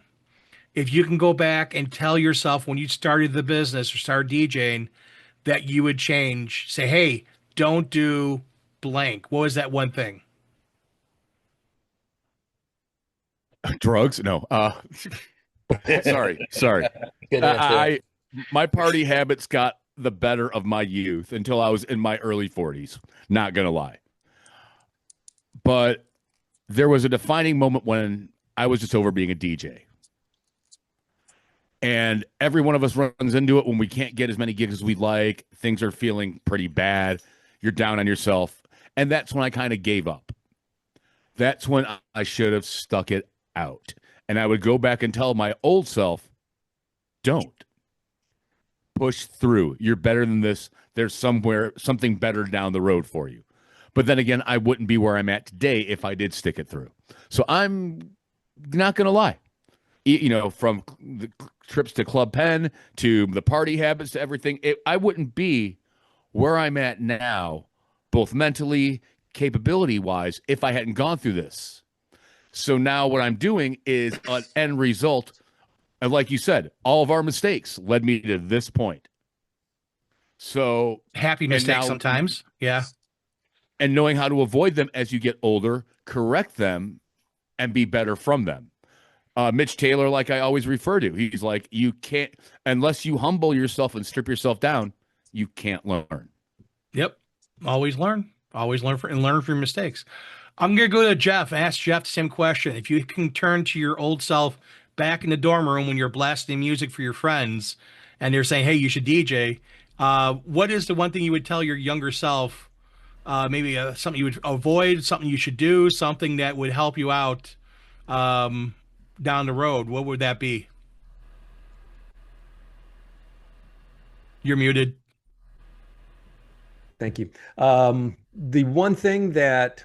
if you can go back and tell yourself when you started the business or started DJing, that you would change? Say, hey, don't do blank. What was that one thing? Drugs? No. Sorry. Good answer. My party habits got the better of my youth until I was in my early 40s. Not gonna lie. But there was a defining moment when I was just over being a DJ. And every one of us runs into it when we can't get as many gigs as we'd like. Things are feeling pretty bad. You're down on yourself. And that's when I kind of gave up. That's when I should have stuck it out. And I would go back and tell my old self, don't. Push through. You're better than this. There's something better down the road for you. But then again, I wouldn't be where I'm at today if I did stick it through. So I'm not going to lie. You know, from the trips to Club Penn to the party habits to everything, I wouldn't be where I'm at now, both mentally, capability-wise, if I hadn't gone through this. So now what I'm doing is an end result. And like you said, all of our mistakes led me to this point. So happy mistakes sometimes. Yeah. And knowing how to avoid them as you get older, correct them, and be better from them. Mitch Taylor, like I always refer to, he's like, you can't, unless you humble yourself and strip yourself down, you can't learn. Yep. Always learn. Always learn and learn from your mistakes. I'm going to go to Jeff, ask Jeff the same question. If you can turn to your old self back in the dorm room when you're blasting music for your friends and they're saying, hey, you should DJ, what is the one thing you would tell your younger self? Maybe something you would avoid, something you should do, something that would help you out down the road. What would that be? You're muted. Thank you. The one thing that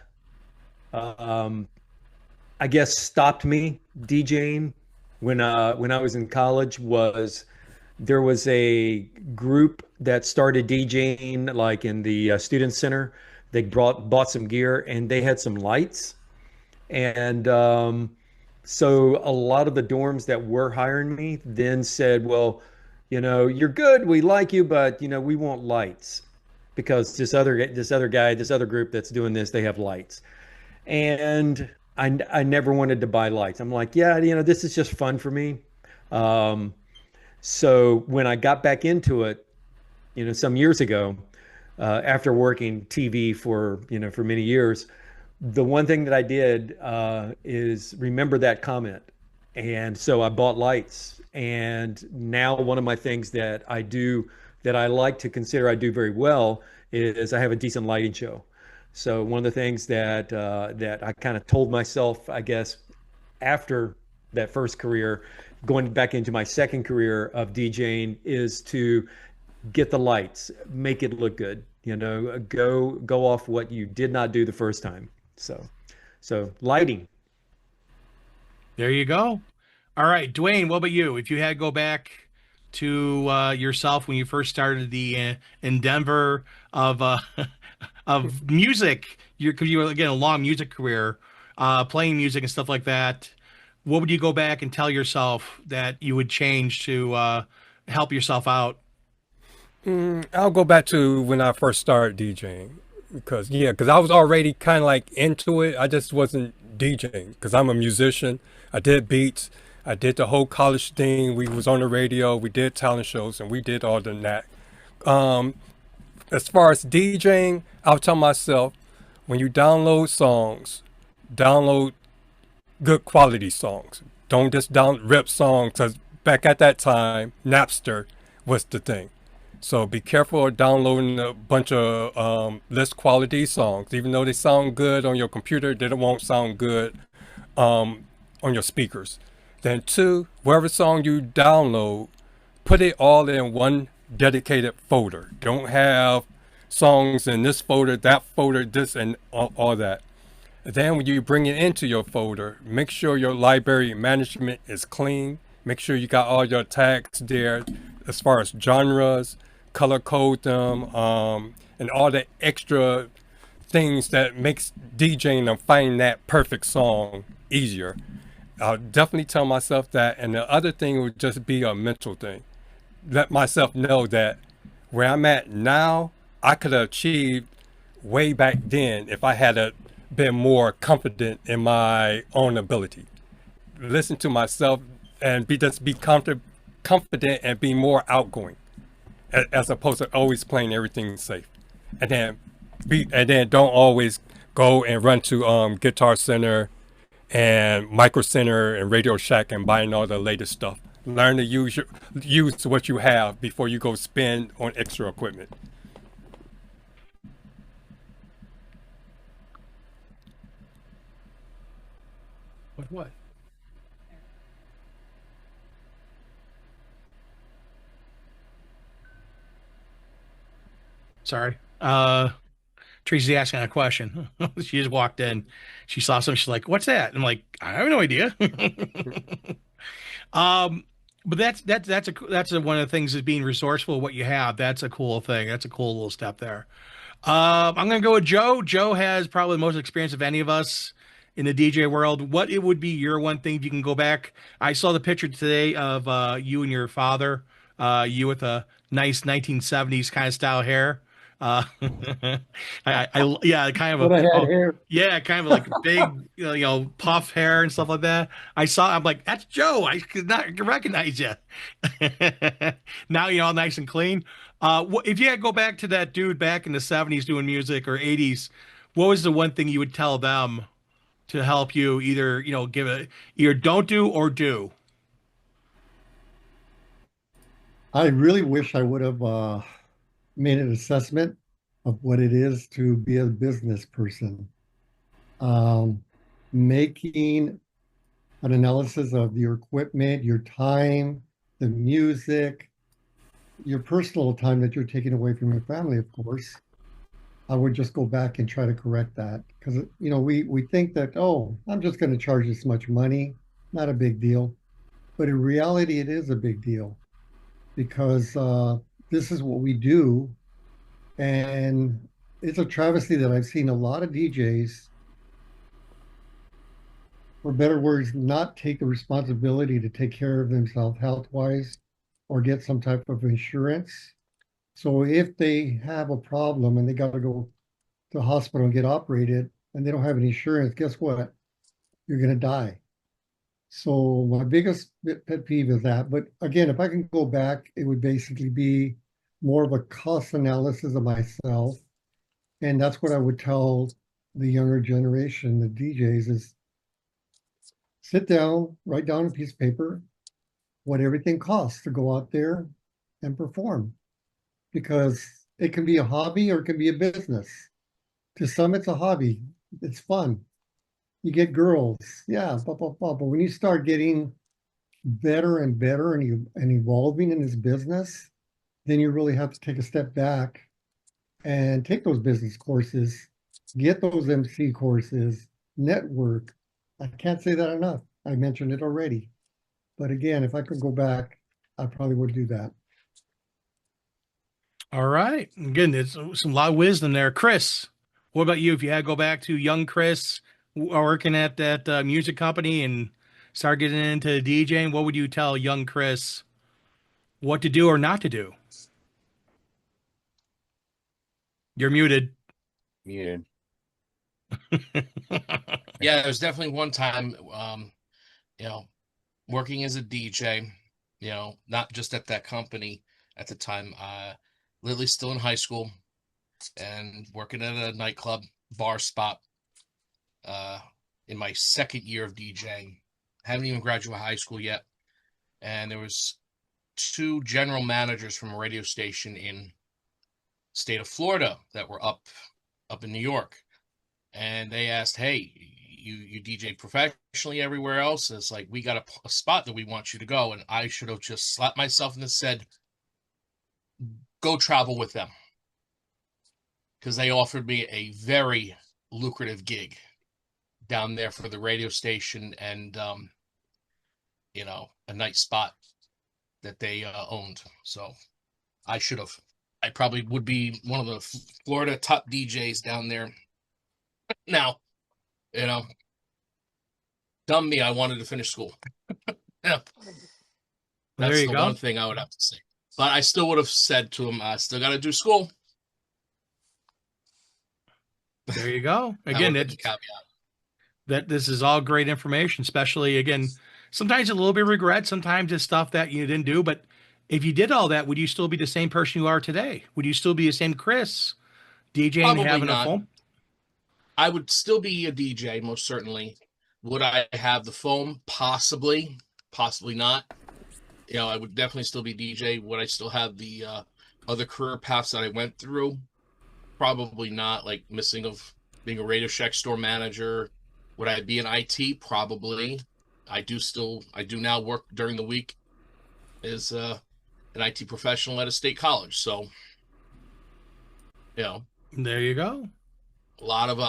I guess stopped me DJing when I was in college was there was a group that started DJing like in the student center. They bought some gear and they had some lights, and so a lot of the dorms that were hiring me then said, well, you know, you're good, we like you, but you know, we want lights because this other group that's doing this, they have lights. And I never wanted to buy lights. I'm like, yeah, you know, this is just fun for me. So when I got back into it, you know, some years ago, after working TV for many years, the one thing that I did is remember that comment. And so I bought lights. And now one of my things that I do that I like to consider I do very well is I have a decent lighting show. So one of the things that I kind of told myself, I guess, after that first career, going back into my second career of DJing, is to get the lights, make it look good. You know, go off what you did not do the first time. So lighting. There you go. All right, Dwayne, what about you? If you had to go back to yourself when you first started the in Denver of of music, because you were again a long music career, playing music and stuff like that. What would you go back and tell yourself that you would change to help yourself out? I'll go back to when I first started DJing because I was already kind of like into it. I just wasn't DJing because I'm a musician. I did beats. I did the whole college thing. We was on the radio. We did talent shows and we did all the knack. As far as DJing, I'll tell myself, when you download songs, download good quality songs. Don't just rip songs, because back at that time, Napster was the thing. So be careful of downloading a bunch of less quality songs. Even though they sound good on your computer, they won't sound good on your speakers. Then two, whatever song you download, put it all in one dedicated folder. Don't have songs in this folder, that folder, this and all that. Then when you bring it into your folder, make sure your library management is clean. Make sure you got all your tags there as far as genres, color code them, and all the extra things that makes DJing and finding that perfect song easier. I'll definitely tell myself that. And the other thing would just be a mental thing. Let myself know that where I'm at now, I could have achieved way back then if I had been more confident in my own ability. Listen to myself and be confident and be more outgoing, as opposed to always playing everything safe. And then don't always go and run to Guitar Center and Micro Center and Radio Shack and buying all the latest stuff. Learn to use what you have before you go spend on extra equipment. What? Sorry. Tracy's asking a question. She just walked in. She saw something. She's like, "What's that?" I'm like, "I have no idea." Um, but that's one of the things is being resourceful. What you have, that's a cool thing. That's a cool little step there. I'm gonna go with Joe. Joe has probably the most experience of any of us in the DJ world. What it would be your one thing if you can go back? I saw the picture today of you and your father. You with a nice 1970s kind of style hair. Yeah, kind of But a I had oh hair. yeah, kind of like big puff hair and stuff like that. I'm like, that's Joe. I could not recognize you. Now you're all nice and clean. If you had to go back to that dude back in the 70s doing music or 80s, what was the one thing you would tell them to help you either, give it either don't do or do? I really wish I would have made an assessment of what it is to be a business person. Um, Making an analysis of your equipment, your time, the music, your personal time that you're taking away from your family, of course. I would just go back and try to correct that because we think that, oh, I'm just going to charge this much money, not a big deal. But in reality, it is a big deal because this is what we do. And it's a travesty that I've seen a lot of DJs, for better words, not take the responsibility to take care of themselves health wise or get some type of insurance. So if they have a problem and they got to go to the hospital and get operated and they don't have any insurance, guess what? You're going to die. So my biggest pet peeve is that. But again, if I can go back, it would basically be more of a cost analysis of myself. And that's what I would tell the younger generation, the DJs, is sit down, write down a piece of paper, what everything costs to go out there and perform. Because it can be a hobby or it can be a business. To some, it's a hobby. It's fun. You get girls, yeah, blah, blah, blah. But when you start getting better and better and evolving in this business, then you really have to take a step back and take those business courses, get those MC courses, network. I can't say that enough. I mentioned it already. But again, if I could go back, I probably would do that. All right. Again, there's some lot of wisdom there. Chris, what about you? If you had to go back to young Chris working at that music company and start getting into DJing, what would you tell young Chris what to do or not to do? You're muted. Muted. Yeah, there's definitely one time, working as a DJ, not just at that company at the time, Lily's still in high school and working at a nightclub bar spot, in my second year of DJing. Haven't even graduated high school yet. And there was two general managers from a radio station in state of Florida that were up in New York. And they asked, hey, you DJ professionally everywhere else? And it's like, we got a spot that we want you to go. And I should have just slapped myself in the said, go travel with them. Because they offered me a very lucrative gig down there for the radio station and, a night spot that they owned. So I should have. I probably would be one of the Florida top DJs down there. Now, dumb me, I wanted to finish school. Yeah. There That's you the go. one thing I would have to say. But I still would have said to him, I still got to do school. There you go. That Again, would be the it's, caveat. that this is all great information, especially again, sometimes a little bit of regret, sometimes it's stuff that you didn't do. But if you did all that, would you still be the same person you are today? Would you still be the same Chris DJing, Probably having a not. phone? I would still be a DJ, most certainly. Would I have the phone? Possibly, possibly not. I would definitely still be DJ. Would I still have the other career paths that I went through? Probably not. Like missing of being a Radio Shack store manager. Would I be in IT? Probably. I do now work during the week as an IT professional at a state college. So, you know, There you go. a lot of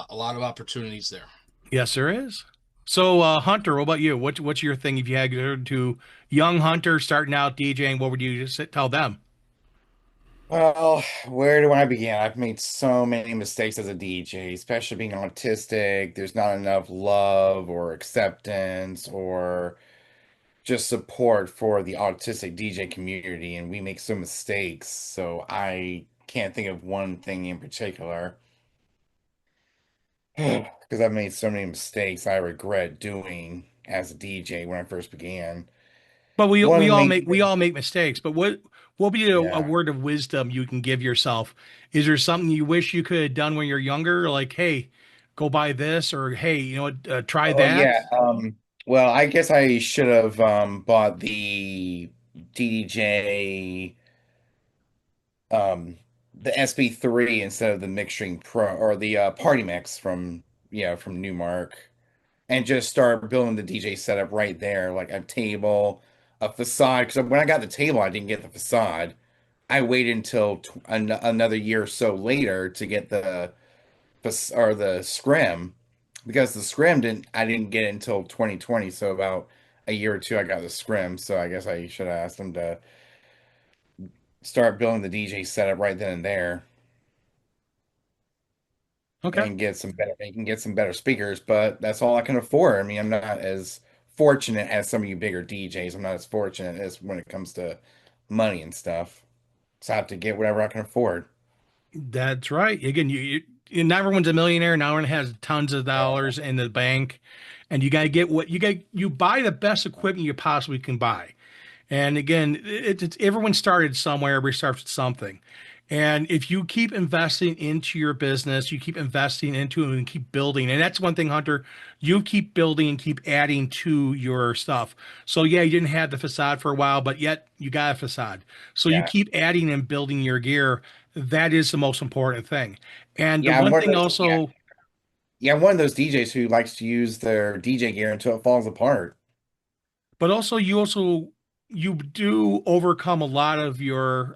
opportunities there. Yes, there is. So, Hunter, what about you? What's your thing? If you had to young Hunter starting out DJing, what would you tell them? Well, where do I begin? I've made so many mistakes as a DJ, especially being autistic. There's not enough love or acceptance or just support for the autistic DJ community, and we make some mistakes. So I can't think of one thing in particular because I've made so many mistakes I regret doing as a DJ when I first began. But we One of we the all main make we things, all make mistakes. But what would be a yeah. word of wisdom you can give yourself? Is there something you wish you could have done when you're younger? Like, hey, go buy this, or hey, what, try Oh that. yeah. Well, I guess I should have bought the DDJ the SB3 instead of the Mixstream Pro or the Party Mix from Newmark and just start building the DJ setup right there, like a table, a facade. Because when I got the table, I didn't get the facade. I waited until another year or so later to get the scrim because the scrim didn't I didn't get it until 2020. So about a year or two, I got the scrim. So I guess I should have asked them to start building the DJ setup right then and there Okay, and get some better. You can get some better speakers, but that's all I can afford. I mean, I'm not as fortunate as some of you bigger DJs. I'm not as fortunate as when it comes to money and stuff. So I have to get whatever I can afford. that's right. Again, not everyone's a millionaire. Not everyone has tons of Yeah. dollars in the bank, and you got to get what you get. You buy the best equipment you possibly can buy. And again, everyone started somewhere. Everybody starts with something. And if you keep investing into your business, you keep investing into it and keep building. And that's one thing, Hunter, you keep building and keep adding to your stuff. So yeah, you didn't have the facade for a while, but yet you got a facade. So you Yeah. keep adding and building your gear. That is the most important thing. And the Yeah, I'm one one of thing those. Yeah, also, yeah, I'm one of those DJs who likes to use their DJ gear until it falls apart. but also you do overcome a lot of your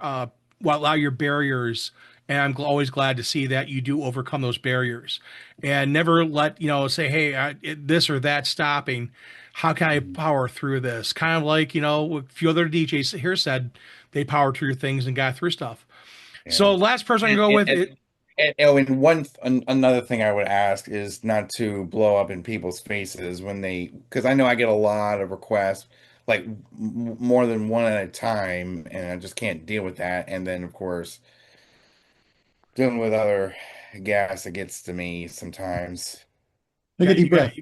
well, a lot of your barriers, and I'm always glad to see that you do overcome those barriers and never let say, hey, this or that stopping. How can I Mhm. power through this? Kind of like a few other DJs here said they powered through things and got through stuff. Yeah. So last person I can And, go and, with and, it. and another thing I would ask is not to blow up in people's faces when because I know I get a lot of requests, like more than one at a time, and I just can't deal with that. And then, of course, dealing with other gas, it gets to me sometimes. Take a You deep got breath.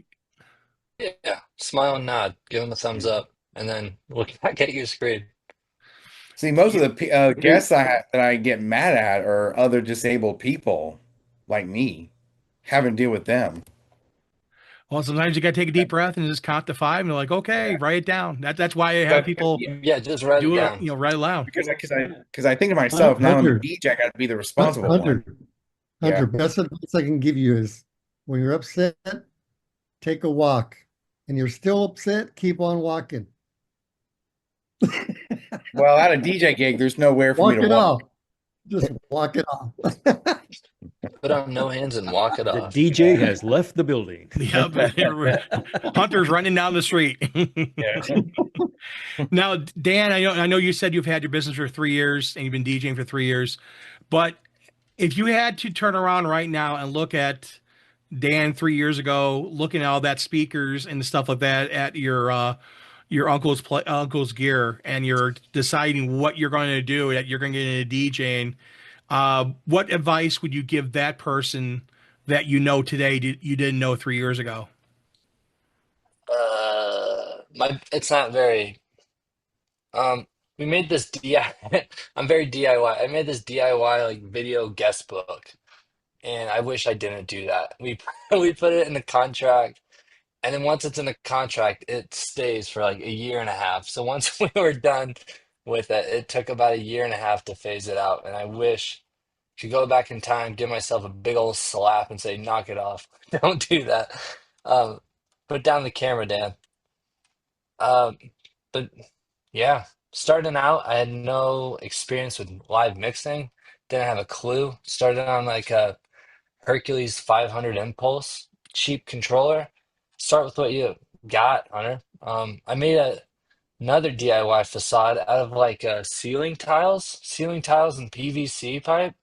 Yeah, smile and nod, give them a thumbs up, and then look back at your screen. See, most of the guests that I get mad at are other disabled people like me, having to deal with them. well, sometimes you got to take a deep breath and just count to five, and you're like, okay, Yeah. write it down. That's why I have But people Yeah, just write it do it, down. write it loud. because I think to myself, now I'm a Hunter, DJ, I got to be the responsible one. Hunter, Yeah. Hunter, best advice I can give you is when you're upset, take a walk. And you're still upset, keep on walking. Well, at a DJ gig, there's nowhere for me Walk to it walk. off. Just walk it off. Put on no hands and walk it The off. DJ has left the building. Yep. Hunter's running down the street. Yeah. Now, Dan, I know you said you've had your business for 3 years and you've been DJing for 3 years, but if you had to turn around right now and look at Dan 3 years ago, looking at all that speakers and stuff like that at your uncle's gear, and you're deciding what you're going to do, that you're going to get into DJing, what advice would you give that person that today you didn't know 3 years ago? It's not very. Um, we made this DIY. I'm very DIY. I made this DIY like video guest book, and I wish I didn't do that. We we put it in the contract, and then once it's in the contract, it stays for like a year and a half. So once we were done with it, it took about a year and a half to phase it out. And I wish I could go back in time, give myself a big old slap, and say, "Knock it off! Don't do that." Um, put down the camera, Dan. Um, but yeah, starting out, I had no experience with live mixing. Didn't have a clue. Started on like a Hercules 500 Impulse, cheap controller. Start with what you got, Hunter. I made another DIY facade out of like ceiling tiles and PVC pipe.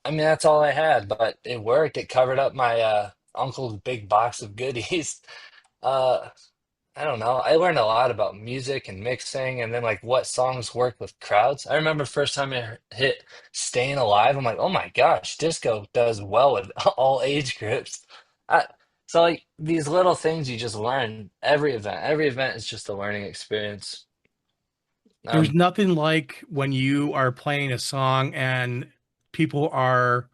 I mean, that's all I had, but it worked. It covered up my uncle's big box of goodies. Uh, I don't know. I learned a lot about music and mixing and then like what songs work with crowds. I remember first time I hit Staying Alive, I'm like, oh my gosh, disco does well with all age groups. I, so like these little things you just learn every event. Every event is just a learning experience. There's Um, nothing like when you are playing a song and people are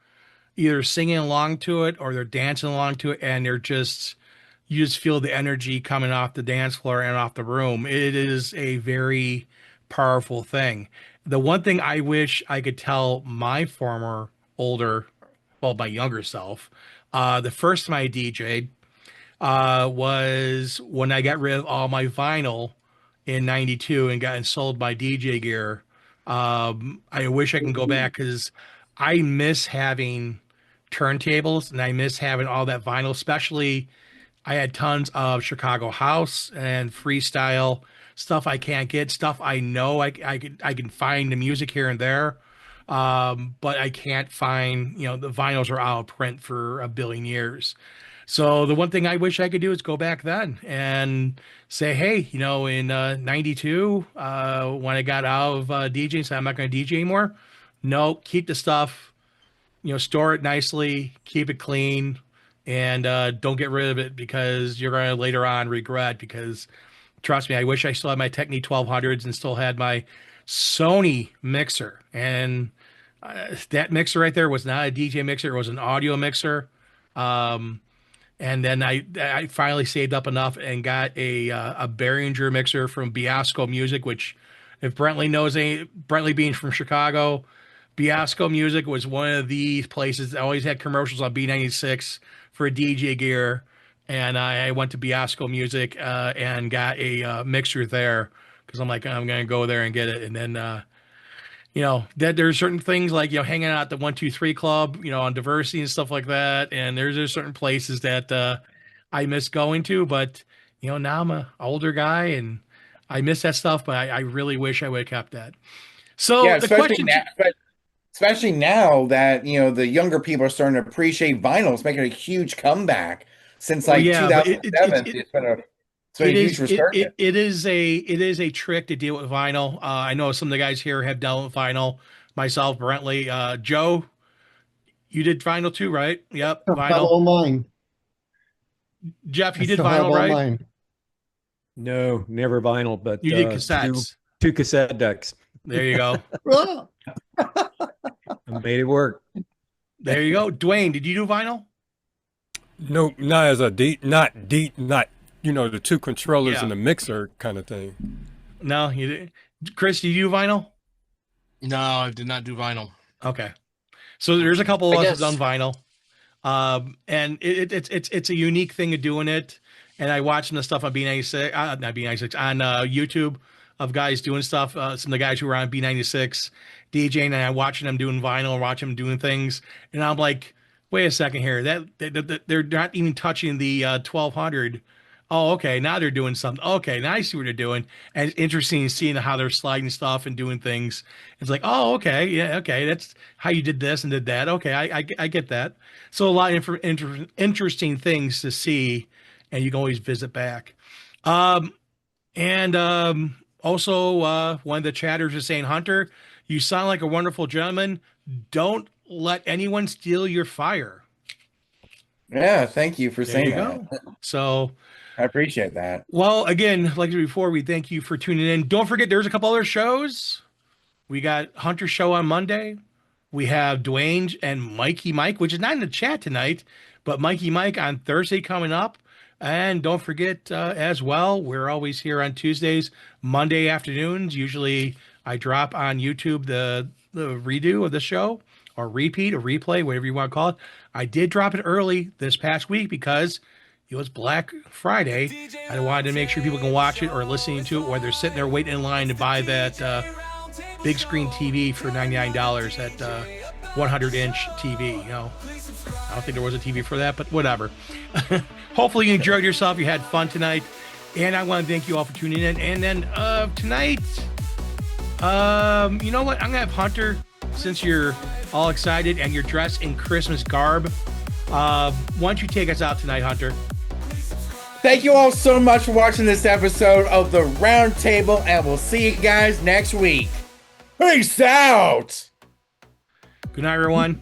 either singing along to it or they're dancing along to it, and they're just you just feel the energy coming off the dance floor and off the room. It is a very powerful thing. The one thing I wish I could tell my former older, well, my younger self, the first time I DJ'd, was when I got rid of all my vinyl in '92 and got and sold my DJ gear. I wish I can go back because I miss having turntables and I miss having all that vinyl, especially I had tons of Chicago house and freestyle stuff I can't get, stuff I know I can find the music here and there. But I can't find, the vinyls are out of print for a billion years. So the one thing I wish I could do is go back then and say, hey, in '92, when I got out of DJing, said I'm not going to DJ anymore. No, keep the stuff, store it nicely, keep it clean, and don't get rid of it because you're going to later on regret. Because trust me, I wish I still had my Technique 1200s and still had my Sony mixer. And that mixer right there was not a DJ mixer; it was an audio mixer. Um, and then I finally saved up enough and got a Behringer mixer from Biasco Music, which if Brentley knows any Brentley being from Chicago, Biasco Music was one of the places that always had commercials on B96 for DJ gear. And I went to Biasco Music and got a mixer there because I'm like, I'm going to go there and get it. And then that there's certain things like, hanging out at the 123 Club, on diversity and stuff like that. And there's certain places that I miss going to, but now I'm a older guy and I miss that stuff, but I really wish I would have kept that. So Yeah, the question, especially now that the younger people are starting to appreciate vinyl. It's making a huge comeback since well, like yeah, but 2007. It's been a huge resurgence. it is a trick to deal with vinyl. I know some of the guys here have dealt with vinyl. Myself, Brentley, Joe, you did vinyl too, right? Yep, I have vinyl. all mine. Jeff, I you did still have vinyl, all right? mine. No, never vinyl, but You did two cassettes. two cassette decks. There you go. Ah! I made it work. There you go. Dwayne, did you do vinyl? No, not as a not the two controllers Yeah. and the mixer kind of thing. No, you did. Chris, did you do vinyl? No, I did not do vinyl. Okay. So there's a couple of I us that done guess vinyl. And it's a unique thing of doing it. And I watched some of the stuff on B96, not B96, on YouTube of guys doing stuff. Some of the guys who were on B96 DJing, and I'm watching them doing vinyl and watching them doing things. And I'm like, wait a second here. They're not even touching the 1200. Oh, okay. Now they're doing something. Okay, now I see what they're doing. And it's interesting seeing how they're sliding stuff and doing things. It's like, oh, okay, yeah, okay. That's how you did this and did that. Okay, I get that. So a lot of interesting things to see, and you can always visit back. And also, one of the chatters is saying, Hunter, you sound like a wonderful gentleman. Don't let anyone steal your fire. Yeah, thank you for There saying you that. go. So, I appreciate that. well, again, like before, we thank you for tuning in. Don't forget, there's a couple other shows. We got Hunter Show on Monday. We have Dwayne and Mikey Mike, which is not in the chat tonight, but Mikey Mike on Thursday coming up. And don't forget as well, we're always here on Tuesdays, Monday afternoons. Usually I drop on YouTube the redo of the show, or repeat or replay, whatever you want to call it. I did drop it early this past week because it was Black Friday. I wanted to make sure people can watch it or listening to it while they're sitting there waiting in line to buy that big screen TV for $99, that 100-inch TV. You know, I don't think there was a TV for that, but whatever. Hopefully you enjoyed yourself. You had fun tonight. And I want to thank you all for tuning in. And then tonight, you know what? I'm going to have Hunter, since you're all excited and you're dressed in Christmas garb. Why don't you take us out tonight, Hunter? Thank you all so much for watching this episode of the Roundtable, and we'll see you guys next week. Peace out. Good night, everyone.